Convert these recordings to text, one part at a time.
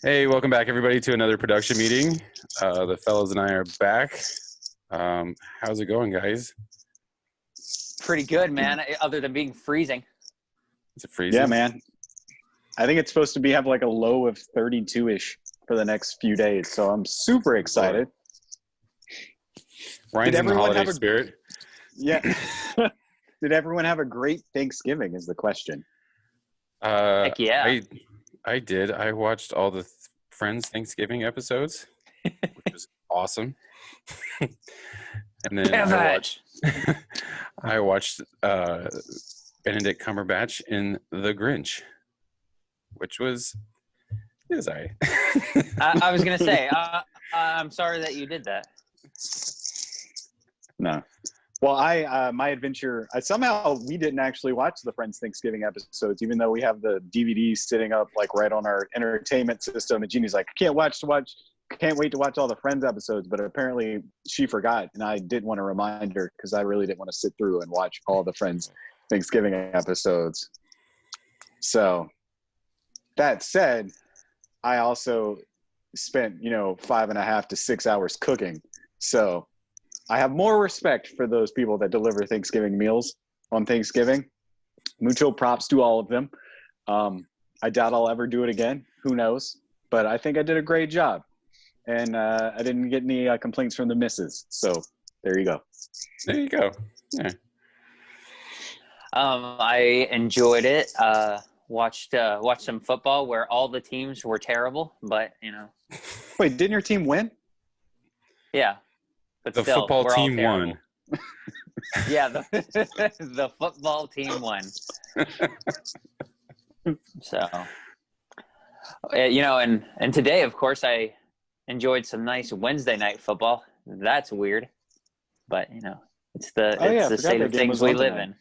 Hey, welcome back, everybody, to another production meeting. The fellows and I are back. How's it going, guys? Pretty good, man, other than being freezing. Is it freezing? Yeah, man. I think it's supposed to have like a low of 32-ish for the next few days, so I'm super excited. Ryan's in the holiday spirit. Yeah. Did everyone have a great Thanksgiving is the question. Heck yeah. I did. I watched all the Friends Thanksgiving episodes, which was awesome. And then I watched Benedict Cumberbatch in The Grinch, which was I was going to say, I'm sorry that you did that. No. Well, my adventure, somehow we didn't actually watch the Friends Thanksgiving episodes, even though we have the DVDs sitting up like right on our entertainment system. And Jeannie's like, can't wait to watch all the Friends episodes. But apparently she forgot, and I didn't want to remind her because I really didn't want to sit through and watch all the Friends Thanksgiving episodes. So that said, I also spent, 5.5 to 6 hours cooking. So I have more respect for those people that deliver Thanksgiving meals on Thanksgiving. Mucho props to all of them. I doubt I'll ever do it again. Who knows? But I think I did a great job. And I didn't get any complaints from the missus. So there you go. There you go. Yeah. I enjoyed it. Watched some football where all the teams were terrible, but Wait, didn't your team win? Yeah. But the still, football team won. Yeah, the football team won. So, and today, of course, I enjoyed some nice Wednesday night football. That's weird, but it's the state of things we live in.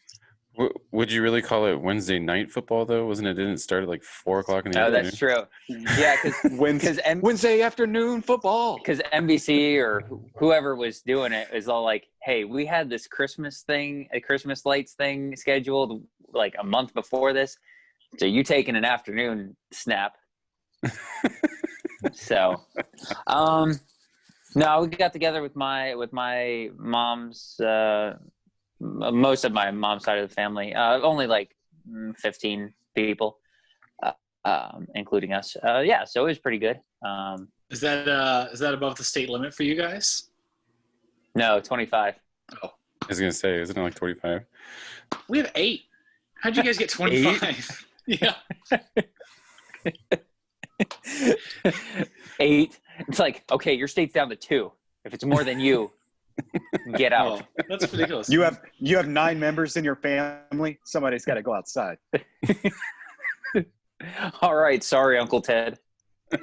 Would you really call it Wednesday night football, though? Didn't it start at like 4 o'clock in the afternoon? Oh, that's true. Yeah, because Wednesday afternoon football. Because NBC or whoever was doing it is all like, hey, we had this Christmas lights thing scheduled like a month before this. So you taking an afternoon snap. So, no, we got together with my mom's, most of my mom's side of the family, only like 15 people, including us. So it was pretty good. Is that above the state limit for you guys? No, 25. Oh, I was gonna say, isn't it like 25? We have 8. How'd you guys get 25? Yeah. 8. It's like, okay, your state's down to 2. If it's more than you, get out. Oh, that's ridiculous. You have 9 members in your family. Somebody's got to go outside. All right, sorry, Uncle Ted.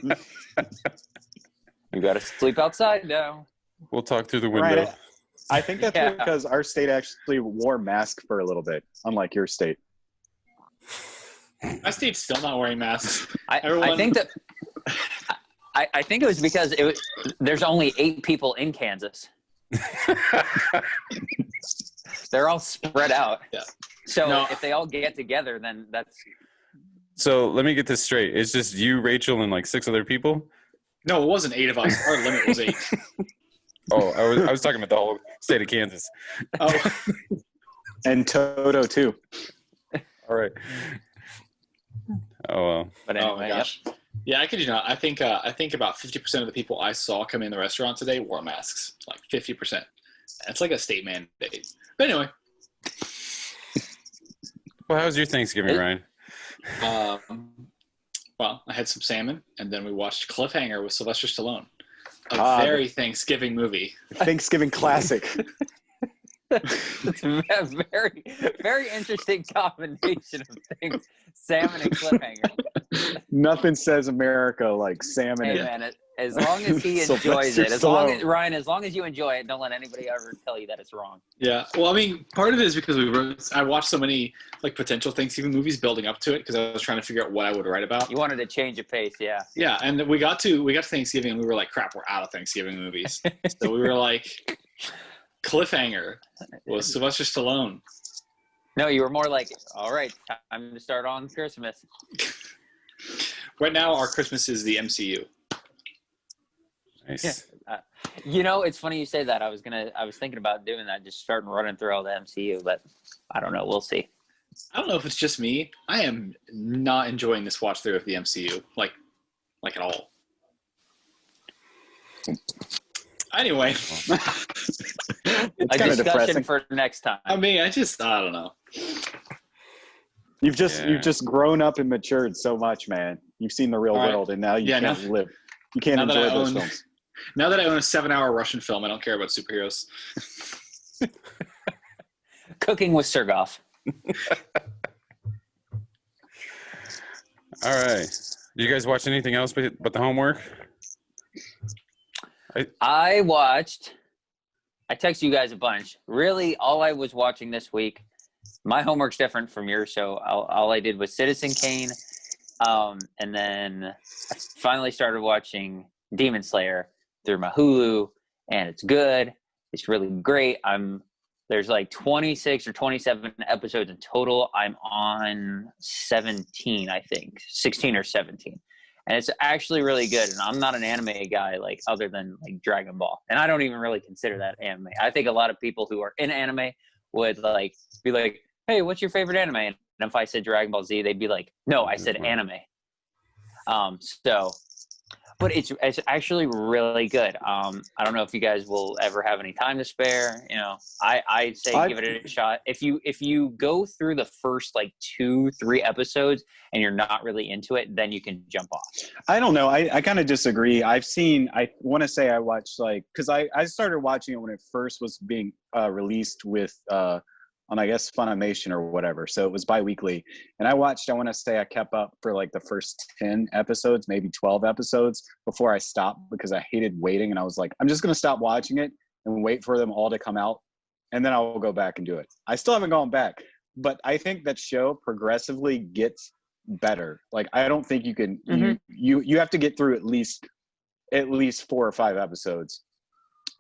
You got to sleep outside now. We'll talk through the window. Right. I think that's because our state actually wore masks for a little bit, unlike your state. My state's still not wearing masks. I think that. I think it was because there's only 8 people in Kansas. They're all spread out. Yeah. So if they all get together, then that's. So let me get this straight. It's just you, Rachel, and like 6 other people? No, it wasn't 8 of us. Our limit was 8. Oh, I was talking about the whole state of Kansas. Oh. And Toto too. All right. Oh well. But anyway, oh my gosh. Yep. Yeah, I kid you not. I think about 50% of the people I saw come in the restaurant today wore masks. Like 50%. That's like a state mandate. But anyway. Well, how was your Thanksgiving, Ryan? Well, I had some salmon, and then we watched Cliffhanger with Sylvester Stallone. A very Thanksgiving movie. Thanksgiving classic. It's a very, very interesting combination of things. Salmon and Cliffhanger. Nothing says America like salmon. Hey, man, as long as he enjoys it, as long as you enjoy it, don't let anybody ever tell you that it's wrong. Yeah, well, I mean, part of it is because I watched so many like potential Thanksgiving movies building up to it because I was trying to figure out what I would write about. You wanted to change of pace, yeah. Yeah, and we got to Thanksgiving and we were like, crap, we're out of Thanksgiving movies. So we were like, Cliffhanger was Sylvester Stallone. No, you were more like, all right, time to start on Christmas. Right now, our Christmas is the MCU. Nice. It's funny you say that. I was thinking about doing that, just starting running through all the MCU, but I don't know. We'll see. I don't know if it's just me. I am not enjoying this watch through of the MCU, like at all. Anyway, It's A kind of discussion depressing. for next time. I mean, I don't know. You've just grown up and matured so much, man. You've seen the real All right. world, and now you Yeah, can't live. You can't now that enjoy I those own- films. Now that I own a 7-hour Russian film, I don't care about superheroes. Cooking with Sergoff. All right. Do you guys watch anything else but the homework? I texted you guys a bunch. Really, all I was watching this week, my homework's different from yours, so all I did was Citizen Kane, and then I finally started watching Demon Slayer through my Hulu, and it's good. It's really great. There's like 26 or 27 episodes in total. I'm on 17, I think, 16 or 17. And it's actually really good. And I'm not an anime guy, like other than like Dragon Ball. And I don't even really consider that anime. I think a lot of people who are in anime would like be like, hey, what's your favorite anime? And if I said Dragon Ball Z, they'd be like, no, I said anime. But it's actually really good. I don't know if you guys will ever have any time to spare. I'd say give it a shot. If you go through the first like 2-3 episodes and you're not really into it, then you can jump off. I don't know. I kind of disagree. I want to say I watched because I started watching it when it first was being released with on I guess Funimation or whatever. So it was bi-weekly. And I want to say I kept up for like the first 10 episodes, maybe 12 episodes before I stopped because I hated waiting. And I was like, I'm just going to stop watching it and wait for them all to come out. And then I'll go back and do it. I still haven't gone back, but I think that show progressively gets better. Like, I don't think you can, you have to get through at least 4 or 5 episodes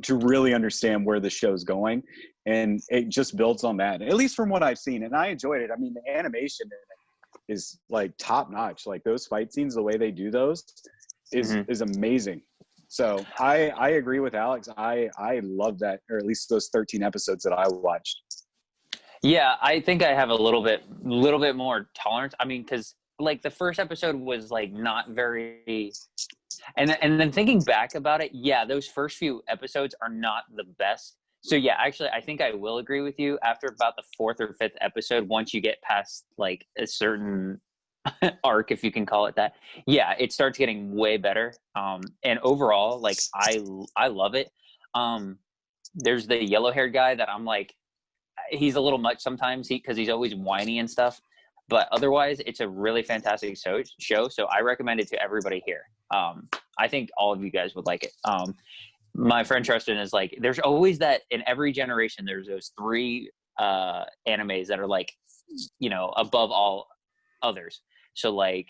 to really understand where the show's going. And it just builds on that, at least from what I've seen. And I enjoyed it. I mean, the animation in it is like top notch. Like those fight scenes, the way they do those is amazing. So I agree with Alex. I love that, or at least those 13 episodes that I watched. Yeah, I think I have a little bit more tolerance. I mean, because like the first episode was like not very, and then thinking back about it, yeah, those first few episodes are not the best. So yeah, actually, I think I will agree with you. After about the 4th or 5th episode, once you get past like a certain arc, if you can call it that, yeah, it starts getting way better. And overall, like I love it. There's the yellow-haired guy that I'm like, he's a little much sometimes because he's always whiny and stuff. But otherwise, it's a really fantastic show. So I recommend it to everybody here. I think all of you guys would like it. My friend Tristan is like, there's always that in every generation. There's those 3 animes that are like, above all others. So like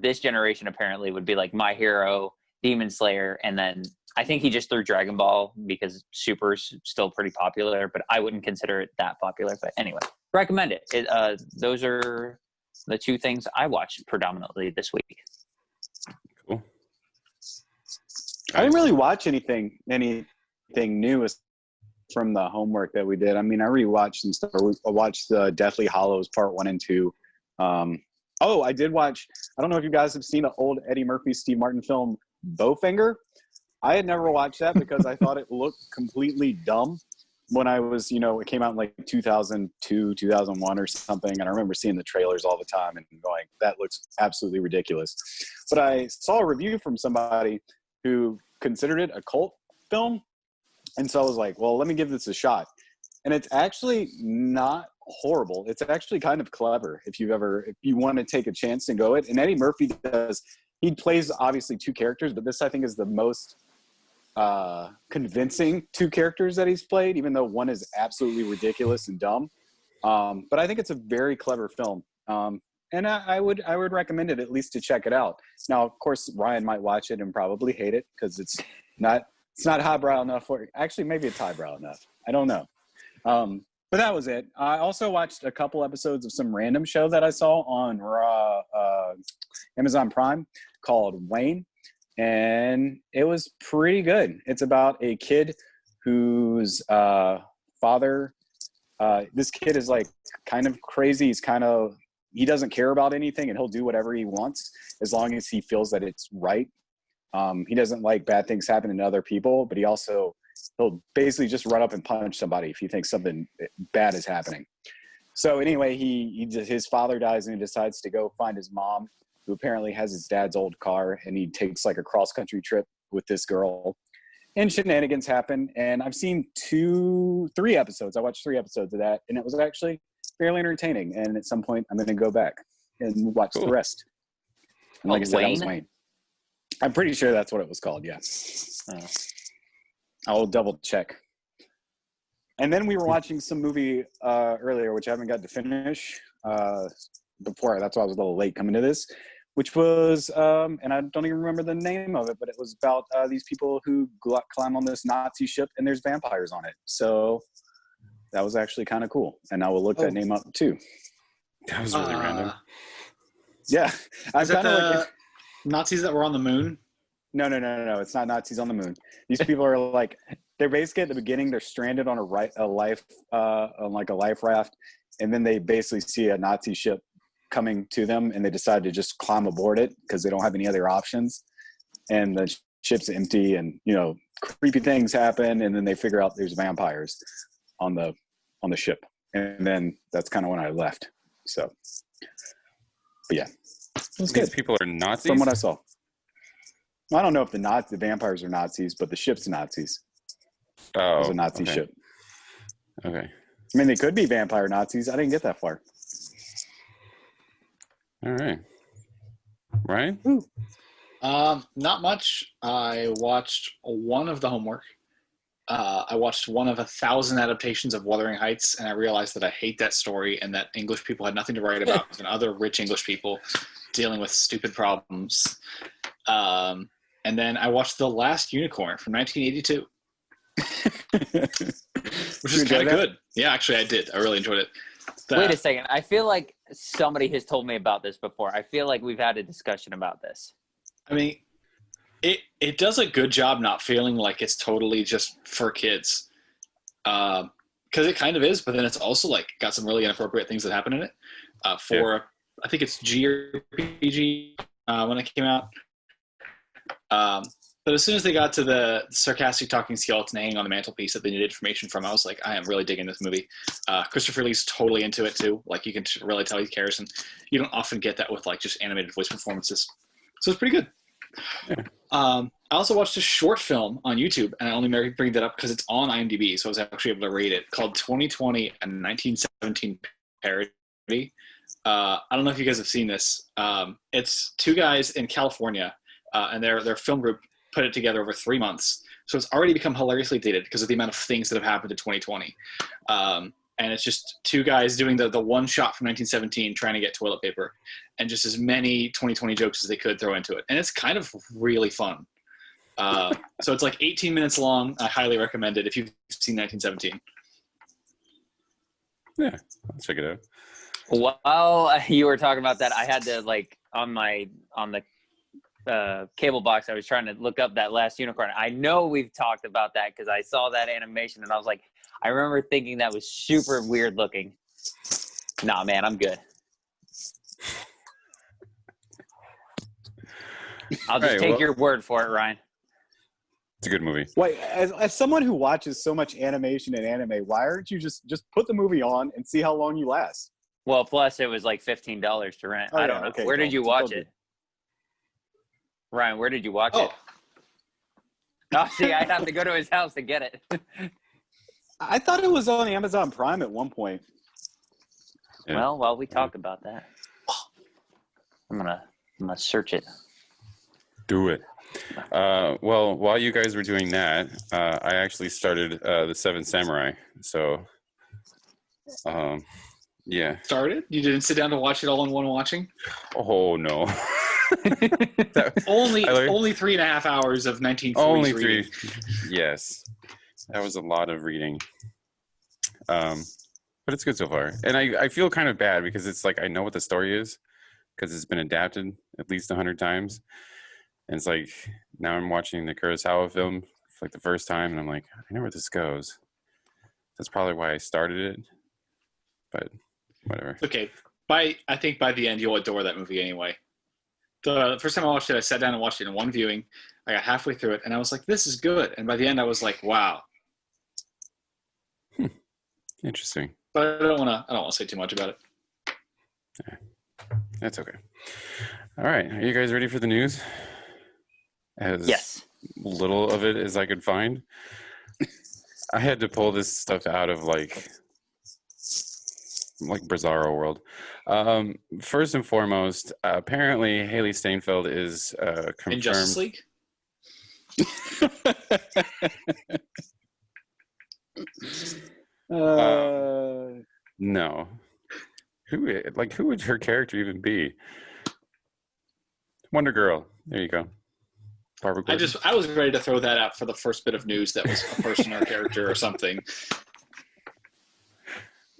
this generation apparently would be like My Hero, Demon Slayer, and then I think he just threw Dragon Ball because Super's still pretty popular, but I wouldn't consider it that popular. But anyway, recommend it. Those are the 2 things I watched predominantly this week. Cool. I didn't really watch anything new from the homework that we did. I mean, I rewatched some stuff. I watched the Deathly Hallows Part 1 and 2. I did watch, I don't know if you guys have seen the old Eddie Murphy, Steve Martin film, Bowfinger. I had never watched that because I thought it looked completely dumb when I was, it came out in like 2002, 2001 or something. And I remember seeing the trailers all the time and going, that looks absolutely ridiculous. But I saw a review from somebody who considered it a cult film. And so I was like, well, let me give this a shot. And it's actually not horrible. It's actually kind of clever if you want to take a chance and go it. And Eddie Murphy he plays obviously 2 characters, but this I think is the most convincing 2 characters that he's played, even though one is absolutely ridiculous and dumb. But I think it's a very clever film. And I would recommend it at least to check it out. Now, of course, Ryan might watch it and probably hate it because it's not highbrow enough. Actually, maybe it's highbrow enough. I don't know. But that was it. I also watched a couple episodes of some random show that I saw on Amazon Prime called Wayne, and it was pretty good. It's about a kid whose father. This kid is like kind of crazy. He doesn't care about anything, and he'll do whatever he wants as long as he feels that it's right. He doesn't like bad things happening to other people, but he'll basically just run up and punch somebody if he thinks something bad is happening. So anyway, his father dies, and he decides to go find his mom, who apparently has his dad's old car, and he takes like a cross-country trip with this girl. And shenanigans happen, and I've seen 3 episodes. I watched 3 episodes of that, and it was actually fairly entertaining. And at some point, I'm going to go back and watch the rest. And like I said, that was Wayne. I'm pretty sure that's what it was called, yeah. I'll double check. And then we were watching some movie earlier, which I haven't got to finish before. That's why I was a little late coming to this, which was, and I don't even remember the name of it, but it was about these people who climb on this Nazi ship, and there's vampires on it. So that was actually kind of cool. And I will look that name up too. That was really random. Yeah. Is that the Nazis that were on the moon? No. It's not Nazis on the moon. These people are like, they're basically at the beginning, they're stranded on a life raft. And then they basically see a Nazi ship coming to them, and they decide to just climb aboard it because they don't have any other options. And the ship's empty, and creepy things happen, and then they figure out there's vampires on the ship. And then that's kind of when I left. So, but yeah, these people are Nazis from what I saw. I don't know if the vampires are Nazis, but the ship's Nazis. Oh, it was a Nazi ship. Okay. I mean, they could be vampire Nazis. I didn't get that far. All right. Ryan? Not much. I watched one of the homework. I watched one of 1,000 adaptations of Wuthering Heights, and I realized that I hate that story and that English people had nothing to write about than other rich English people dealing with stupid problems. And then I watched The Last Unicorn from 1982. Which is kind of good. Yeah, actually I did. I really enjoyed it. Wait a second. I feel like somebody has told me about this before. I feel like we've had a discussion about this. I mean, it does a good job not feeling like it's totally just for kids. Because it kind of is, but then it's also like got some really inappropriate things that happen in it. I think it's G or PG when it came out. But as soon as they got to the sarcastic talking skeleton hanging on the mantelpiece that they needed information from, I was like, I am really digging this movie. Christopher Lee's totally into it too. Like, you can really tell he cares, and you don't often get that with like just animated voice performances. So it's pretty good. Yeah. I also watched a short film on YouTube, and I only bring that up because it's on IMDb, so I was actually able to rate it, called 2020 a 1917 Parody. I don't know if you guys have seen this. It's 2 guys in California, and their film group put it together over 3 months. So it's already become hilariously dated because of the amount of things that have happened in 2020. And it's just 2 guys doing the one shot from 1917 trying to get toilet paper, and just as many 2020 jokes as they could throw into it. And it's kind of really fun. So it's like 18 minutes long. I highly recommend it if you've seen 1917. Yeah, I'll check it out. While you were talking about that, I had to on the cable box, I was trying to look up that Last Unicorn. I know we've talked about that because I saw that animation and I was like, I remember thinking that was super weird looking. Nah, man, I'm good. I'll just take your word for it, Ryan. It's a good movie. Wait, as someone who watches so much animation and anime, why aren't you just put the movie on and see how long you last? Well, plus it was like $15 to rent. I don't know. Okay, where did you watch it? Ryan, where did you watch it? Oh, see, I'd have to go to his house to get it. I thought it was on Amazon Prime at one point. Yeah. Well, while we talk about that, I'm gonna search it. Do it. Well, while you guys were doing that, I actually started The Seven Samurai. So, yeah. Started? You didn't sit down to watch it all in one watching? Oh, no. only 3.5 hours of 1940s only reading. 3. Yes. That was a lot of reading. but it's good so far. And I feel kind of bad because it's like I know what the story is because it's been adapted at least 100 times. And it's like now I'm watching the Kurosawa film for like the first time, and I'm like, I know where this goes. That's probably why I started it, but whatever. Okay, I think by the end you'll adore that movie anyway. The first time I watched it, I sat down and watched it in one viewing. I got halfway through it, and I was like, "This is good." And by the end, I was like, "Wow." Interesting. But I don't want to say too much about it. Yeah, that's okay. All right, are you guys ready for the news? As Yes. little of it as I could find. I had to pull this stuff out of like Bizarro World. First and foremost, apparently Hailee Steinfeld is confirmed. In Justice League? No. Who would her character even be? Wonder Girl. There you go. Barbara Gordon. I was ready to throw that out for the first bit of news that was a person or character or something.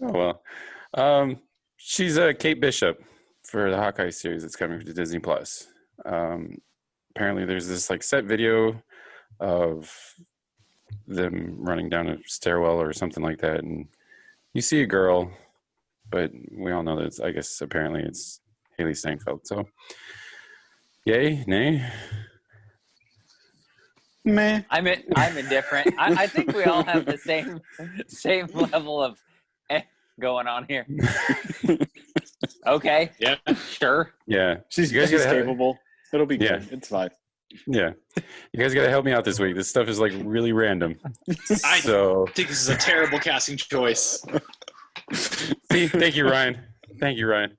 Oh well. She's Kate Bishop for the Hawkeye series that's coming to Disney Plus. Apparently there's this like set video of them running down a stairwell or something like that, and you see a girl, but we all know that I guess apparently it's Hailee Steinfeld. So yay, nay? Meh. I'm indifferent. I think we all have the same level of going on here. Okay. Yeah. Sure. Yeah. She's You guys gotta capable. It'll be good. Yeah. It's fine. Yeah. You guys got to help me out this week. This stuff is like really random. I So think this is a terrible casting choice. see, thank you, Ryan. Thank you, Ryan.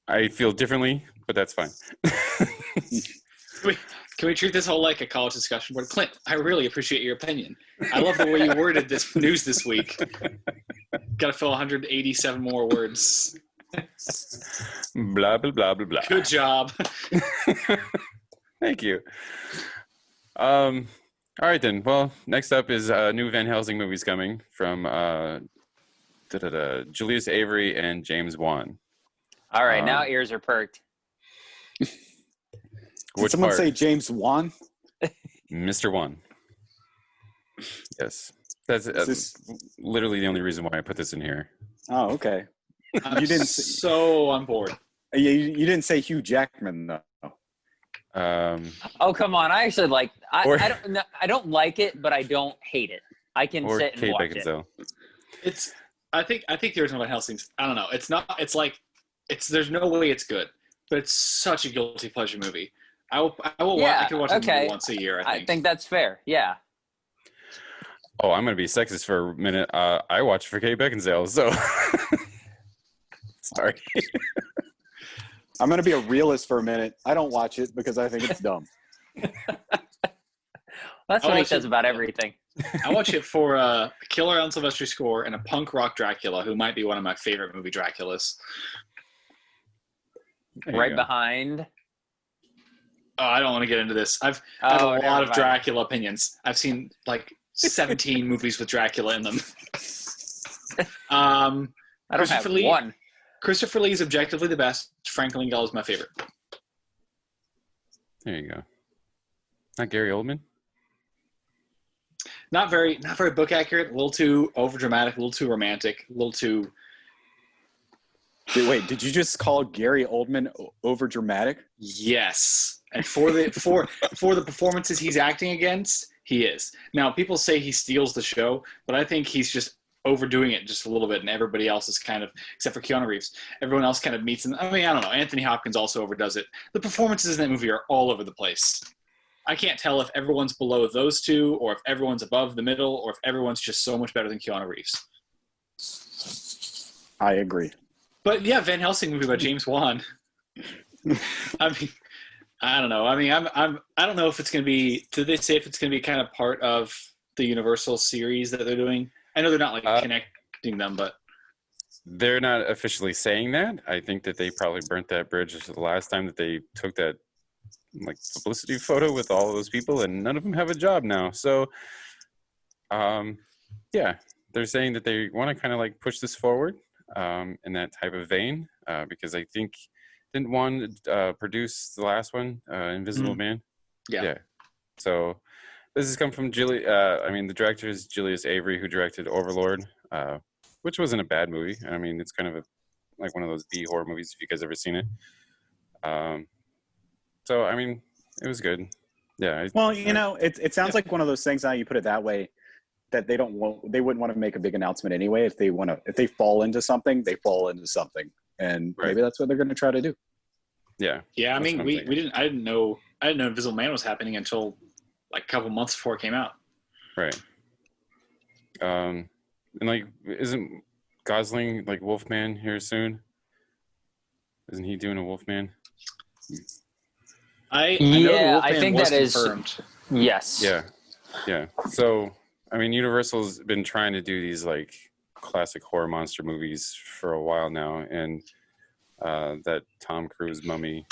I feel differently, but that's fine. Can we treat this whole like a college discussion board? Clint, I really appreciate your opinion. I love the way you worded this news this week. Got to fill 187 more words. Blah, blah, blah, blah, blah. Good job. Thank you. All right, then. Well, next up is new Van Helsing movies coming from Julius Avery and James Wan. All right, now ears are perked. Did someone say James Wan? Mr. Wan. Yes. That's literally the only reason why I put this in here. Oh, okay. I'm You didn't so on board. You didn't say Hugh Jackman though. Oh, come on! I actually like. I don't like it, but I don't hate it. I can Or sit and Kate watch Beckinsale. It's. I think the original Van Helsing's. I don't know. It's not. It's like. It's. There's no way it's good, but it's such a guilty pleasure movie. I will. Yeah, I can watch it okay. maybe once a year. I think that's fair. Yeah. Oh, I'm going to be sexist for a minute. I watched for Kate Beckinsale, so sorry. I'm going to be a realist for a minute. I don't watch it because I think it's dumb. That's what he says about everything. I watch it for a killer Alan Silvestri score and a punk rock Dracula, who might be one of my favorite movie Draculas. There you Right go. behind. Oh, I don't want to get into this. I have a never lot of mind. Dracula opinions. I've seen like 17 movies with Dracula in them. I don't have Christopher Lee. one. Christopher Lee is objectively the best. Frank Langella is my favorite. There you go. Not Gary Oldman? Not very book accurate. A little too over dramatic. A little too romantic. A little too. Wait, did you just call Gary Oldman over dramatic? Yes, and for the performances he's acting against, he is. Now, people say he steals the show, but I think he's just overdoing it just a little bit, and everybody else is kind of, except for Keanu Reeves, everyone else kind of meets him. I mean, I don't know. Anthony Hopkins also overdoes it. The performances in that movie are all over the place. I can't tell if everyone's below those two, or if everyone's above the middle, or if everyone's just so much better than Keanu Reeves. I agree. But yeah, Van Helsing movie by James Wan. I mean, I don't know. I mean, I don't know if it's going to be. Did they say if it's going to be kind of part of the Universal series that they're doing? I know they're not like connecting them, but They're not officially saying that. I think that they probably burnt that bridge the last time that they took that like publicity photo with all of those people, and none of them have a job now. So, yeah, they're saying that they want to kind of like push this forward in that type of vein because I think didn't one produce the last one, Invisible Man? Yeah. So this has come from the director is Julius Avery, who directed Overlord, which wasn't a bad movie. I mean, it's kind of like one of those B horror movies if you guys ever seen it. So I mean, it was good. Yeah. It sounds like one of those things. Now you put it that way, that they wouldn't want to make a big announcement anyway. If they fall into something, they fall into something, and maybe that's what they're going to try to do. Yeah. Yeah. I mean, I didn't know Invisible Man was happening until like a couple months before it came out. Right. And like, isn't Gosling like Wolfman here soon? Isn't he doing a Wolfman? I know the Wolfman I think was that confirmed. is. Yes. Yeah. So, I mean, Universal's been trying to do these like classic horror monster movies for a while now, and that Tom Cruise Mummy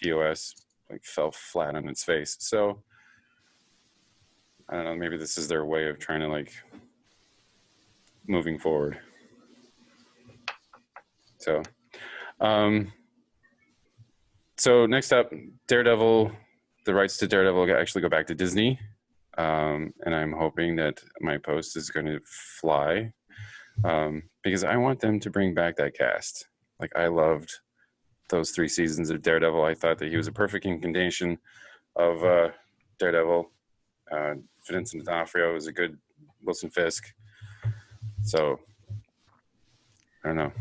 POS like fell flat on its face. So, I don't know. Maybe this is their way of trying to like moving forward. So, so next up, Daredevil. The rights to Daredevil actually go back to Disney, and I'm hoping that my post is going to fly because I want them to bring back that cast. Like, I loved those 3 seasons of Daredevil. I thought that he was a perfect incarnation of Daredevil. Vincent D'Onofrio was a good Wilson Fisk. So I don't know.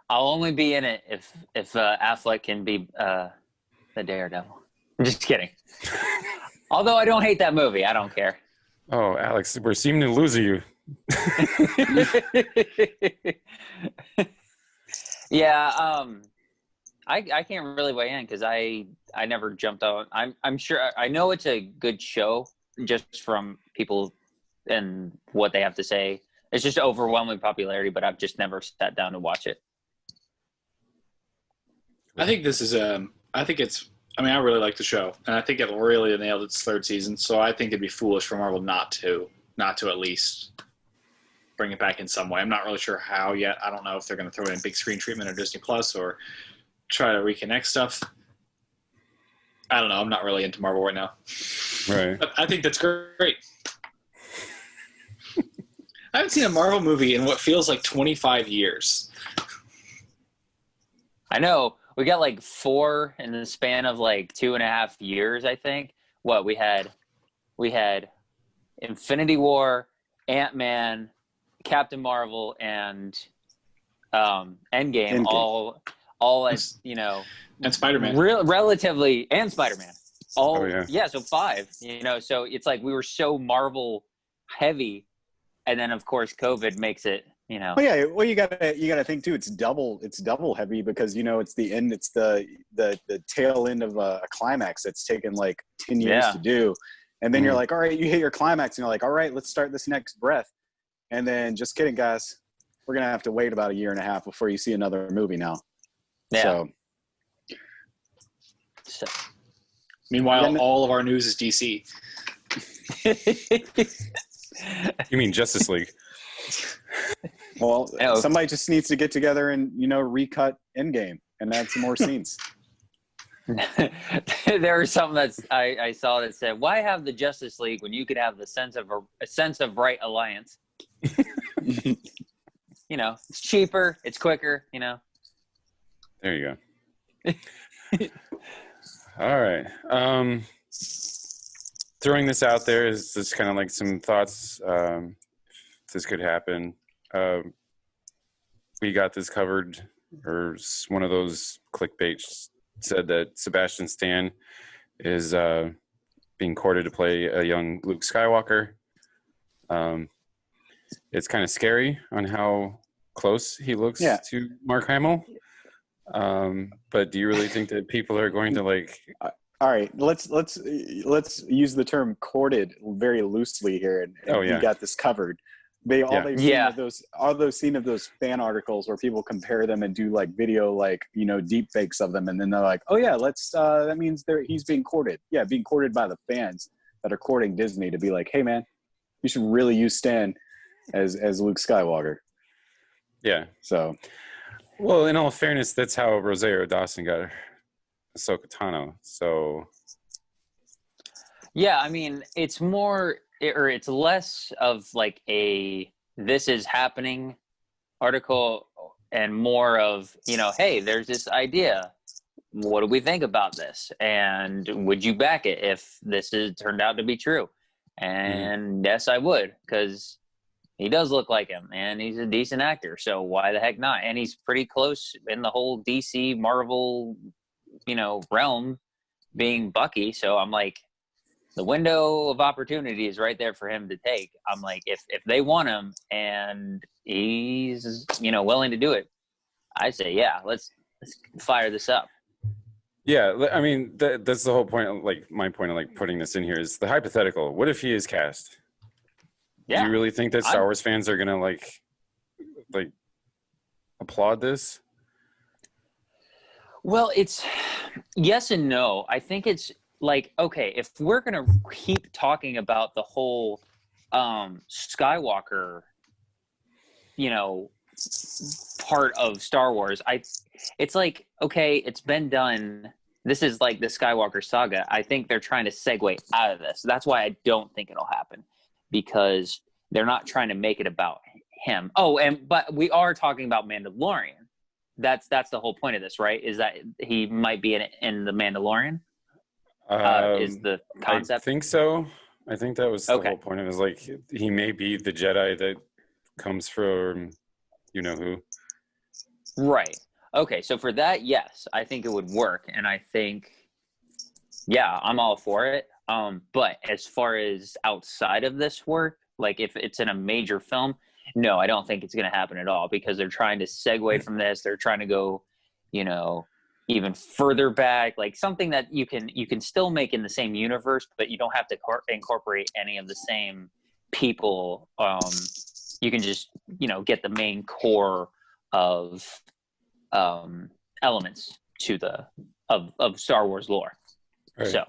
I'll only be in it if Affleck can be the Daredevil. I'm just kidding. Although I don't hate that movie, I don't care. Oh, Alex, we're seeming to lose you. Yeah, I can't really weigh in because I never jumped on. I'm sure I know it's a good show just from people and what they have to say. It's just overwhelming popularity, but I've just never sat down to watch it. I think this is I really like the show, and I think it really nailed its 3rd season. So I think it'd be foolish for Marvel not to at least bring it back in some way. I'm not really sure how yet. I don't know if they're going to throw it in big screen treatment or Disney Plus or try to reconnect stuff. I don't know. I'm not really into Marvel right now. Right. But I think that's great. I haven't seen a Marvel movie in what feels like 25 years. I know. We got like 4 in the span of like 2.5 years, I think. What we had Infinity War, Ant-Man, Captain Marvel, and Endgame. all as, and Spider-Man. Relatively, and Spider-Man. So 5, so it's like we were so Marvel heavy, and then of course COVID makes it, Well, yeah. Well, you gotta think too. It's double heavy because it's the end. It's the tail end of a climax that's taken like 10 years to do, and then you're like, all right, you hit your climax, and you're like, all right, let's start this next breath, and then just kidding, guys, we're gonna have to wait about 1.5 years before you see another movie now. Yeah. So. Meanwhile, all of our news is DC. You mean Justice League? Well, somebody just needs to get together and recut Endgame and add some more scenes. There was something that I saw that said, "Why have the Justice League when you could have the sense of right alliance?" It's cheaper, it's quicker. There you go. All right. Throwing this out there is just kind of like some thoughts. If this could happen. We got this covered, or one of those clickbait said that Sabastian Stan is being courted to play a young Luke Skywalker. It's kind of scary on how close he looks to Mark Hamill. But do you really think that people are going to like? All right, let's use the term courted very loosely here, and we got this covered. They've seen of those fan articles where people compare them and do like video deep fakes of them, and then they're like, oh yeah, that means he's being courted. Yeah, being courted by the fans that are courting Disney to be like, hey man, you should really use Stan as Luke Skywalker. Yeah. So, well, in all fairness, that's how Rosario Dawson got Ahsoka Tano. So, yeah, I mean, it's more, or it's less of like a "this is happening" article, and more of, you know, hey, there's this idea. What do we think about this? And would you back it if this is turned out to be true? And yes, I would, because he does look like him, and he's a decent actor. So why the heck not? And he's pretty close in the whole DC Marvel, you know, realm, being Bucky. So I'm like, the window of opportunity is right there for him to take. I'm like, if they want him and he's, you know, willing to do it, I say, yeah, let's fire this up. yeah, I mean, that's the whole point. Like, my point of like putting this in here is the hypothetical. What if he is cast? Yeah. Do you really think that Star Wars fans are gonna like applaud this? Well, it's yes and no. I think it's like, okay, if we're gonna keep talking about the whole Skywalker, you know, part of Star Wars, it's like, okay, it's been done. This is like the Skywalker saga. I think they're trying to segue out of this. That's why I don't think it'll happen, because they're not trying to make it about him. Oh, but we are talking about Mandalorian. That's the whole point of this, right? Is that he might be in the Mandalorian? Is the concept? I think so. I think that was the Okay. whole point. It was like he may be the Jedi that comes from you know who. Right. Okay, so for that, yes, I think it would work, and I think, yeah, I'm all for it. But as far as outside of this work, like if it's in a major film, no, I don't think it's going to happen at all, because they're trying to segue from this. They're trying to go, you know, even further back, like something that you can still make in the same universe, but you don't have to incorporate any of the same people. You can just, you know, get the main core of elements to of Star Wars lore. Right. So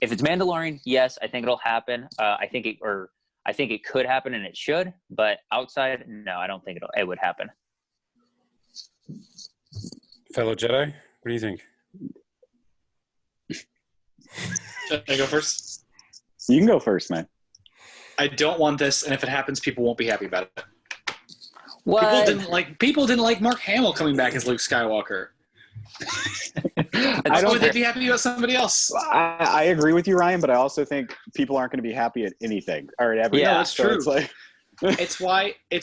if it's Mandalorian, yes, I think it'll happen. I think it could happen, and it should. But outside, no, I don't think it would happen. Fellow Jedi, what do you think? Should I go first? You can go first, man. I don't want this, and if it happens, people won't be happy about it. What? People didn't like Mark Hamill coming back as Luke Skywalker. I don't would they be happy about somebody else? I agree with you, Ryan, but I also think people aren't going to be happy at anything or at everything. Yeah, that's true. It's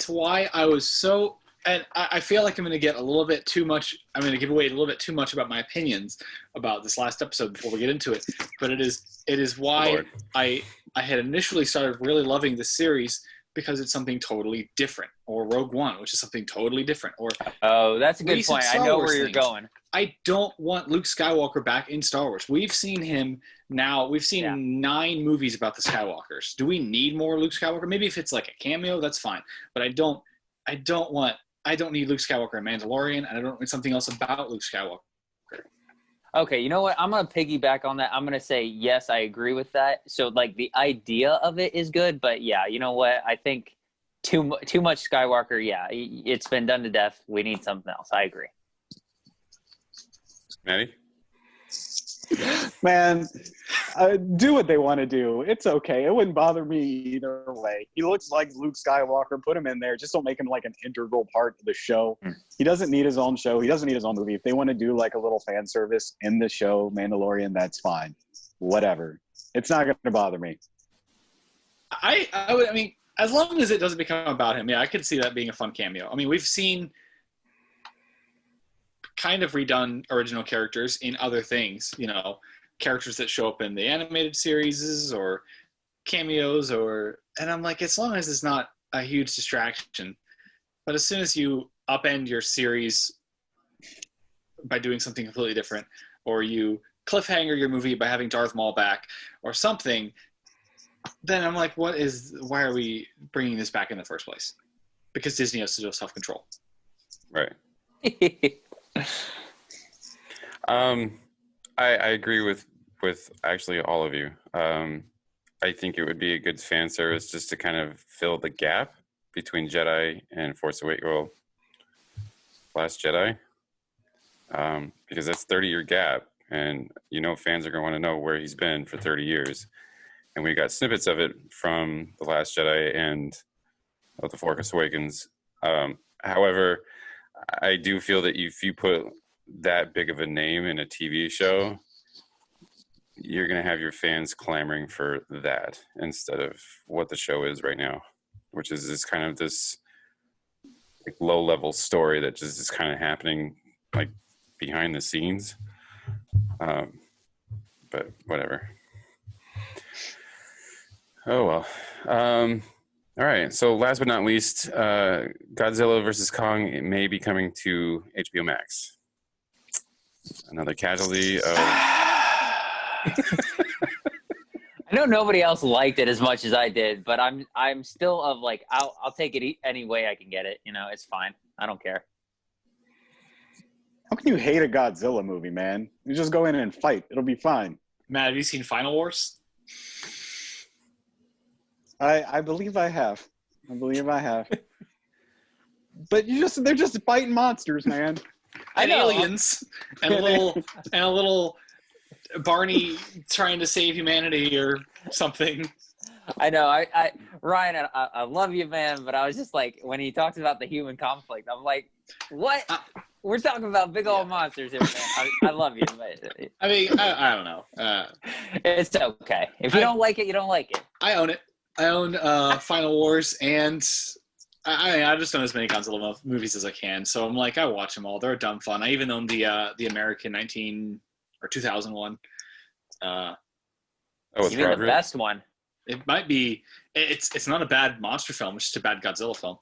why I was so, and I feel like I'm going to get a little bit too much. I'm going to give away a little bit too much about my opinions about this last episode before we get into it. But it is why I had initially started really loving this series, because it's something totally different, or Rogue One, which is something totally different, or that's a good point. I know where you're going. I don't want Luke Skywalker back in Star Wars. We've seen him now. We've seen 9 movies about the Skywalkers. Do we need more Luke Skywalker? Maybe if it's like a cameo, that's fine. But I don't need Luke Skywalker in Mandalorian, and I don't need something else about Luke Skywalker. Okay, you know what? I'm going to piggyback on that. I'm going to say, yes, I agree with that. So, like, the idea of it is good, but yeah, you know what? I think too much Skywalker, yeah, it's been done to death. We need something else. I agree. Maddie? Man, do what they want to do. It's okay. It wouldn't bother me either way. He looks like Luke Skywalker. Put him in there. Just don't make him like an integral part of the show. He doesn't need his own show. He doesn't need his own movie. If they want to do like a little fan service in the show, Mandalorian, that's fine. Whatever. It's not going to bother me. I mean, as long as it doesn't become about him, yeah, I could see that being a fun cameo. I mean, we've seen kind of redone original characters in other things, you know, characters that show up in the animated series or cameos, and I'm like, as long as it's not a huge distraction. But as soon as you upend your series by doing something completely different, or you cliffhanger your movie by having Darth Maul back or something, then I'm like, why are we bringing this back in the first place? Because Disney has to do self-control. Right. I agree with actually all of you. I think it would be a good fan service just to kind of fill the gap between Jedi and Force Awakens. Well, Last Jedi, because that's 30-year gap, and fans are going to want to know where he's been for 30 years. And we got snippets of it from The Last Jedi and The Force Awakens. However, I do feel that if you put that big of a name in a TV show, you're going to have your fans clamoring for that instead of what the show is right now, which is this kind of this like low-level story that just is kind of happening like behind the scenes. But whatever. Oh, well. All right. So last but not least, Godzilla versus Kong, it may be coming to HBO Max. Another casualty of... I know nobody else liked it as much as I did, but I'm still of like, I'll take it any way I can get it. It's fine. I don't care. How can you hate a Godzilla movie, man? You just go in and fight. It'll be fine. Matt, have you seen Final Wars? I believe I have. But they're just fighting monsters, man. And aliens. And a little Barney trying to save humanity or something. I know. Ryan, I love you, man, but I was just like, when he talks about the human conflict, I'm like, what? We're talking about big old monsters here, man. I love you. But I mean, I don't know. It's okay. If you don't like it, you don't like it. I own it. I own Final Wars, and I just own as many Godzilla movies as I can. So I'm like, I watch them all. They're dumb fun. I even own the American 2001. It's even the best one. It might be. It's not a bad monster film. It's just a bad Godzilla film.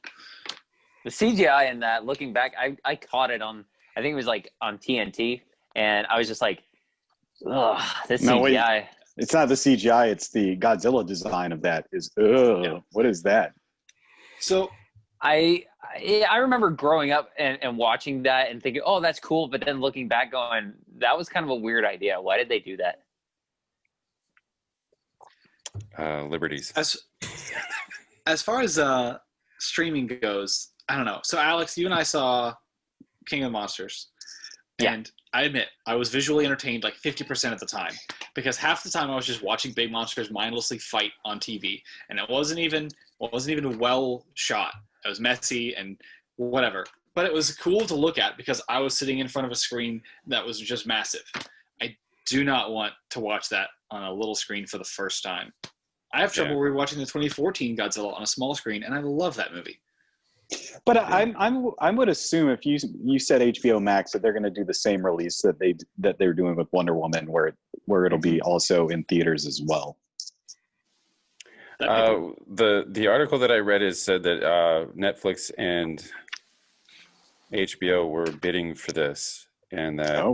The CGI in that, looking back, I caught it on, I think it was like on TNT, and I was just like, ugh, this CGI. Wait. It's not the CGI, it's the Godzilla design of that is, yeah. What is that? So I remember growing up and watching that and thinking, oh, that's cool. But then looking back going, that was kind of a weird idea. Why did they do that? Liberties. As far as streaming goes, I don't know. So Alex, you and I saw King of the Monsters. And I admit, I was visually entertained like 50% of the time, because half the time I was just watching big monsters mindlessly fight on TV, and it wasn't even well shot. It was messy and whatever, but it was cool to look at because I was sitting in front of a screen that was just massive. I do not want to watch that on a little screen for the first time. I have trouble rewatching the 2014 Godzilla on a small screen, and I love that movie. But I would assume if you said HBO Max that they're going to do the same release that they're doing with Wonder Woman, where it'll be also in theaters as well. The article that I read said that Netflix and HBO were bidding for this, and that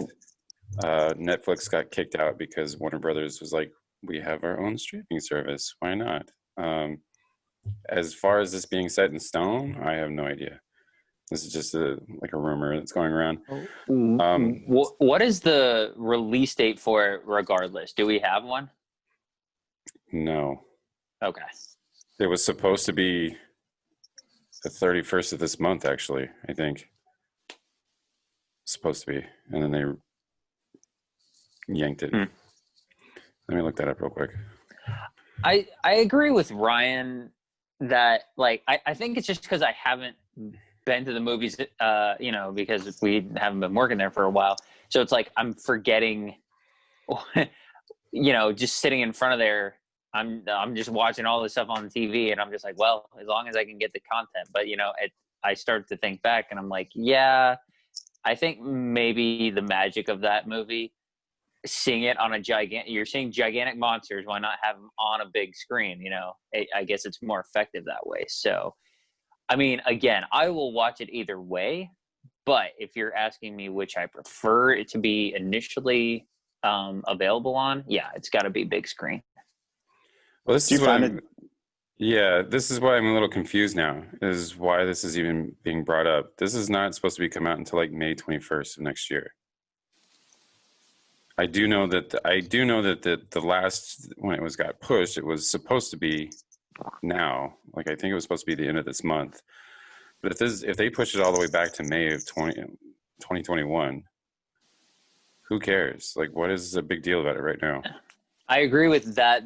Netflix got kicked out because Warner Brothers was like, we have our own streaming service. Why not? As far as this being set in stone, I have no idea. This is just a rumor that's going around. What is the release date for it regardless? Do we have one? No. Okay. It was supposed to be the 31st of this month, actually, I think. Supposed to be. And then they yanked it. Let me look that up real quick. I agree with Ryan that, like, I think it's just because I haven't been to the movies, because we haven't been working there for a while. So it's like I'm forgetting, just sitting in front of there. I'm just watching all this stuff on TV, and I'm just like, well, as long as I can get the content. But I start to think back, and I'm like, yeah, I think maybe the magic of that movie, seeing it on you're seeing gigantic monsters. Why not have them on a big screen? I guess it's more effective that way. So, I mean, again, I will watch it either way. But if you're asking me which I prefer it to be initially available on, it's got to be big screen. Well, this is why I'm a little confused now, is why this is even being brought up. This is not supposed to be come out until like May 21st of next year. I do know that the last, when it got pushed, it was supposed to be now. Like, I think it was supposed to be the end of this month. But if they push it all the way back to May of 2021, who cares? Like, what is the big deal about it right now? I agree with that.